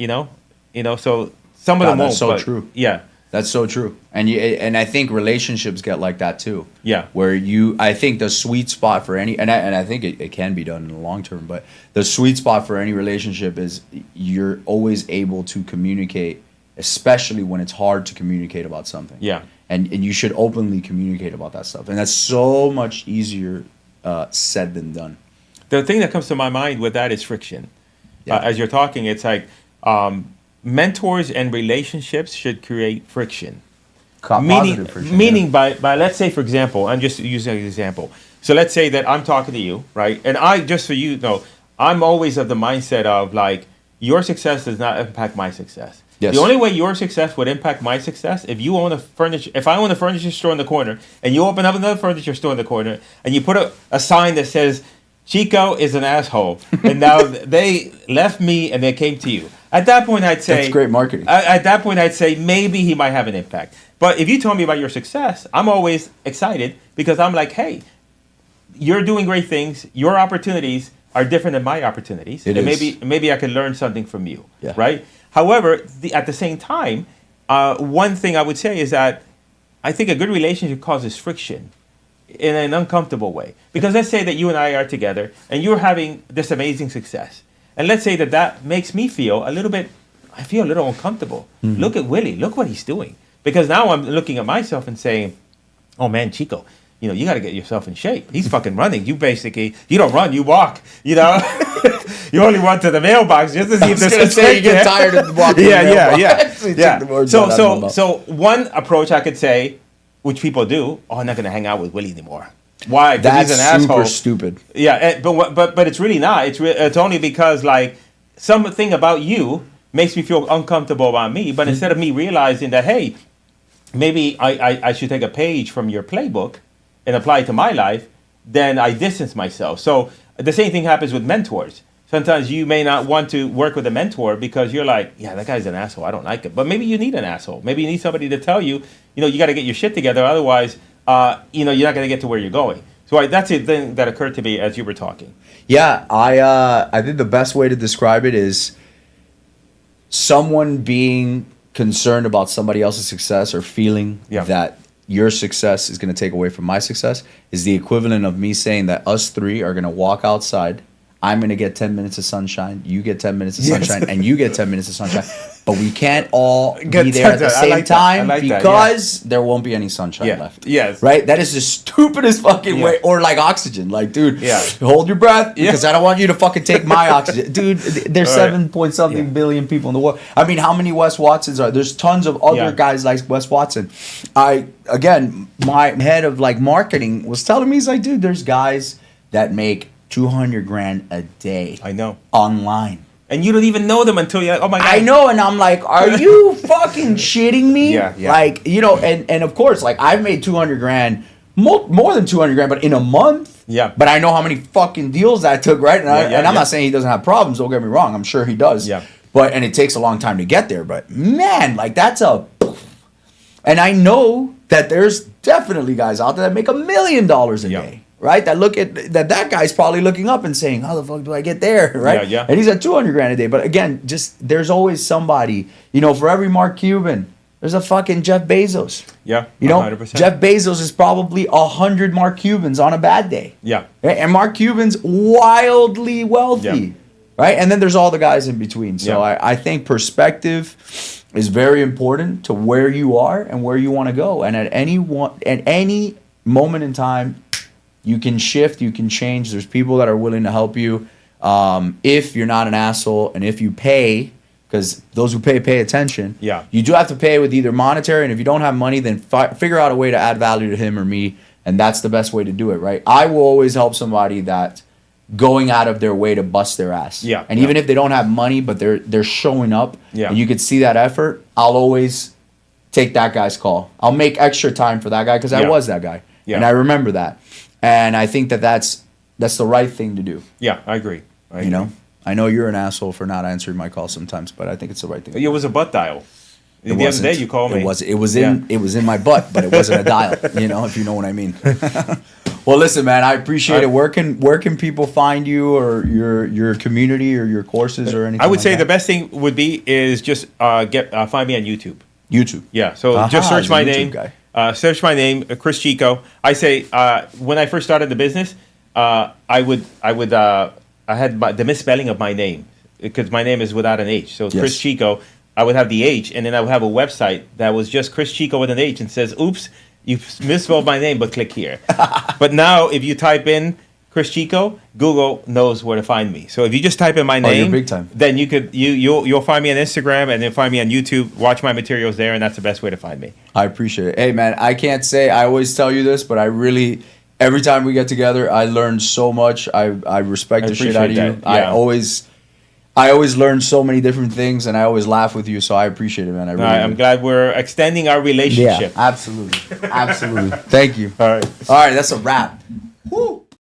so some of them won't. That's so true. Yeah, that's so true. And I think relationships get like that too. Yeah, where I think the sweet spot for any, and I think it can be done in the long term, but the sweet spot for any relationship is you're always able to communicate, especially when it's hard to communicate about something. Yeah, and you should openly communicate about that stuff, and that's so much easier said than done. The thing that comes to my mind with that is friction. As you're talking, it's like mentors and relationships should create friction. Positive friction. Meaning by let's say, for example, I'm just using an example. So let's say that I'm talking to you, right? And I'm always of the mindset of like, your success does not impact my success. Yes. The only way your success would impact my success if I own a furniture store in the corner and you open up another furniture store in the corner and you put a sign that says, Chico is an asshole, and now they left me and they came to you. At that point, I'd say... That's great marketing. At that point, I'd say maybe he might have an impact. But if you tell me about your success, I'm always excited because I'm like, hey, you're doing great things. Your opportunities are different than my opportunities. Maybe I can learn something from you, right? However, at the same time, one thing I would say is that I think a good relationship causes friction in an uncomfortable way. Because let's say that you and I are together and you're having this amazing success. And let's say that makes me feel a little uncomfortable. Mm-hmm. Look at Willie. Look what he's doing. Because now I'm looking at myself and saying, oh man, Chico, you got to get yourself in shape. He's fucking running. You don't run, you walk, You only run to the mailbox just to see if there's a say you get tired of walking. Yeah. So one approach I could say, which people do, I'm not going to hang out with Willie anymore. Why? Because he's an asshole. That's super stupid. Yeah, but it's really not. It's only because like something about you makes me feel uncomfortable about me. But instead of me realizing that, hey, maybe I should take a page from your playbook and apply it to my life, then I distance myself. So the same thing happens with mentors. Sometimes you may not want to work with a mentor because you're like, yeah, that guy's an asshole. I don't like it. But maybe you need an asshole. Maybe you need somebody to tell you, you got to get your shit together. Otherwise, you're not going to get to where you're going. So that's the thing that occurred to me as you were talking. Yeah, I think the best way to describe it is someone being concerned about somebody else's success or feeling that your success is going to take away from my success is the equivalent of me saying that us three are going to walk outside. I'm going to get 10 minutes of sunshine, you get 10 minutes of sunshine, and you get 10 minutes of sunshine. But we can't all be there at the same time because there won't be any sunshine left. Yes. Right? That is the stupidest fucking way. Or like oxygen. Like, dude, hold your breath because I don't want you to fucking take my oxygen. Dude, there's 7 point something billion people in the world. I mean, how many Wes Watsons are there? There's tons of other guys like Wes Watson. Again, my head of like marketing was telling me, he's like, dude, there's guys that make 200 grand a day. I know. Online. And you don't even know them until you're like, oh my God. I know, and I'm like, are you fucking shitting me? Yeah. Like, you know, and of course, like, I've made 200 grand, more than 200 grand, but in a month. Yeah. But I know how many fucking deals that took, right? And I'm not saying he doesn't have problems, don't get me wrong. I'm sure he does. Yeah. But, and it takes a long time to get there. But, man, like, that's a... And I know that there's definitely guys out there that make $1 million a day. Right, that guy's probably looking up and saying, "How the fuck do I get there?" Right, Yeah. And he's at 200 grand a day. But again, just there's always somebody. You know, for every Mark Cuban, there's a fucking Jeff Bezos. Yeah, you know, 100%. Jeff Bezos is probably 100 Mark Cubans on a bad day. Yeah, and Mark Cuban's wildly wealthy. Right, and then there's all the guys in between. So I think perspective is very important to where you are and where you want to go. And at any moment in time, you can shift, you can change. There's people that are willing to help you if you're not an asshole and if you pay, because those who pay attention. Yeah. You do have to pay with either monetary, and if you don't have money, then figure out a way to add value to him or me, and that's the best way to do it, right? I will always help somebody that going out of their way to bust their ass. Yeah. And even if they don't have money, but they're showing up, and you could see that effort, I'll always take that guy's call. I'll make extra time for that guy because I was that guy. Yeah. And I remember that. And I think that's the right thing to do. Yeah, I agree. You know, I know you're an asshole for not answering my call sometimes, but I think it's the right thing. It was a butt dial. The other day you called me. It was in my butt, but it wasn't a dial. You know, if you know what I mean. Well, listen, man, I appreciate it. Where can people find you, or your community, or your courses, or anything? I would say the best thing would be is just find me on YouTube. YouTube. Yeah. So just search my name. Search my name, Cris Chico. I say when I first started the business, I had the misspelling of my name because my name is without an H. So Cris Chico, I would have the H, and then I would have a website that was just Cris Chico with an H and says, "Oops, you misspelled my name, but click here." But now, if you type in Cris Chico, Google knows where to find me. So if you just type in my name, you're big time. Then you'll find me on Instagram, and then find me on YouTube. Watch my materials there, and that's the best way to find me. I appreciate it. Hey, man, I can't say I always tell you this, but I really, every time we get together, I learn so much. I respect the shit out of you. Yeah. I always learn so many different things, and I always laugh with you. So I appreciate it, man. I'm glad we're extending our relationship. Yeah, absolutely, absolutely. Thank you. All right. That's a wrap. Woo.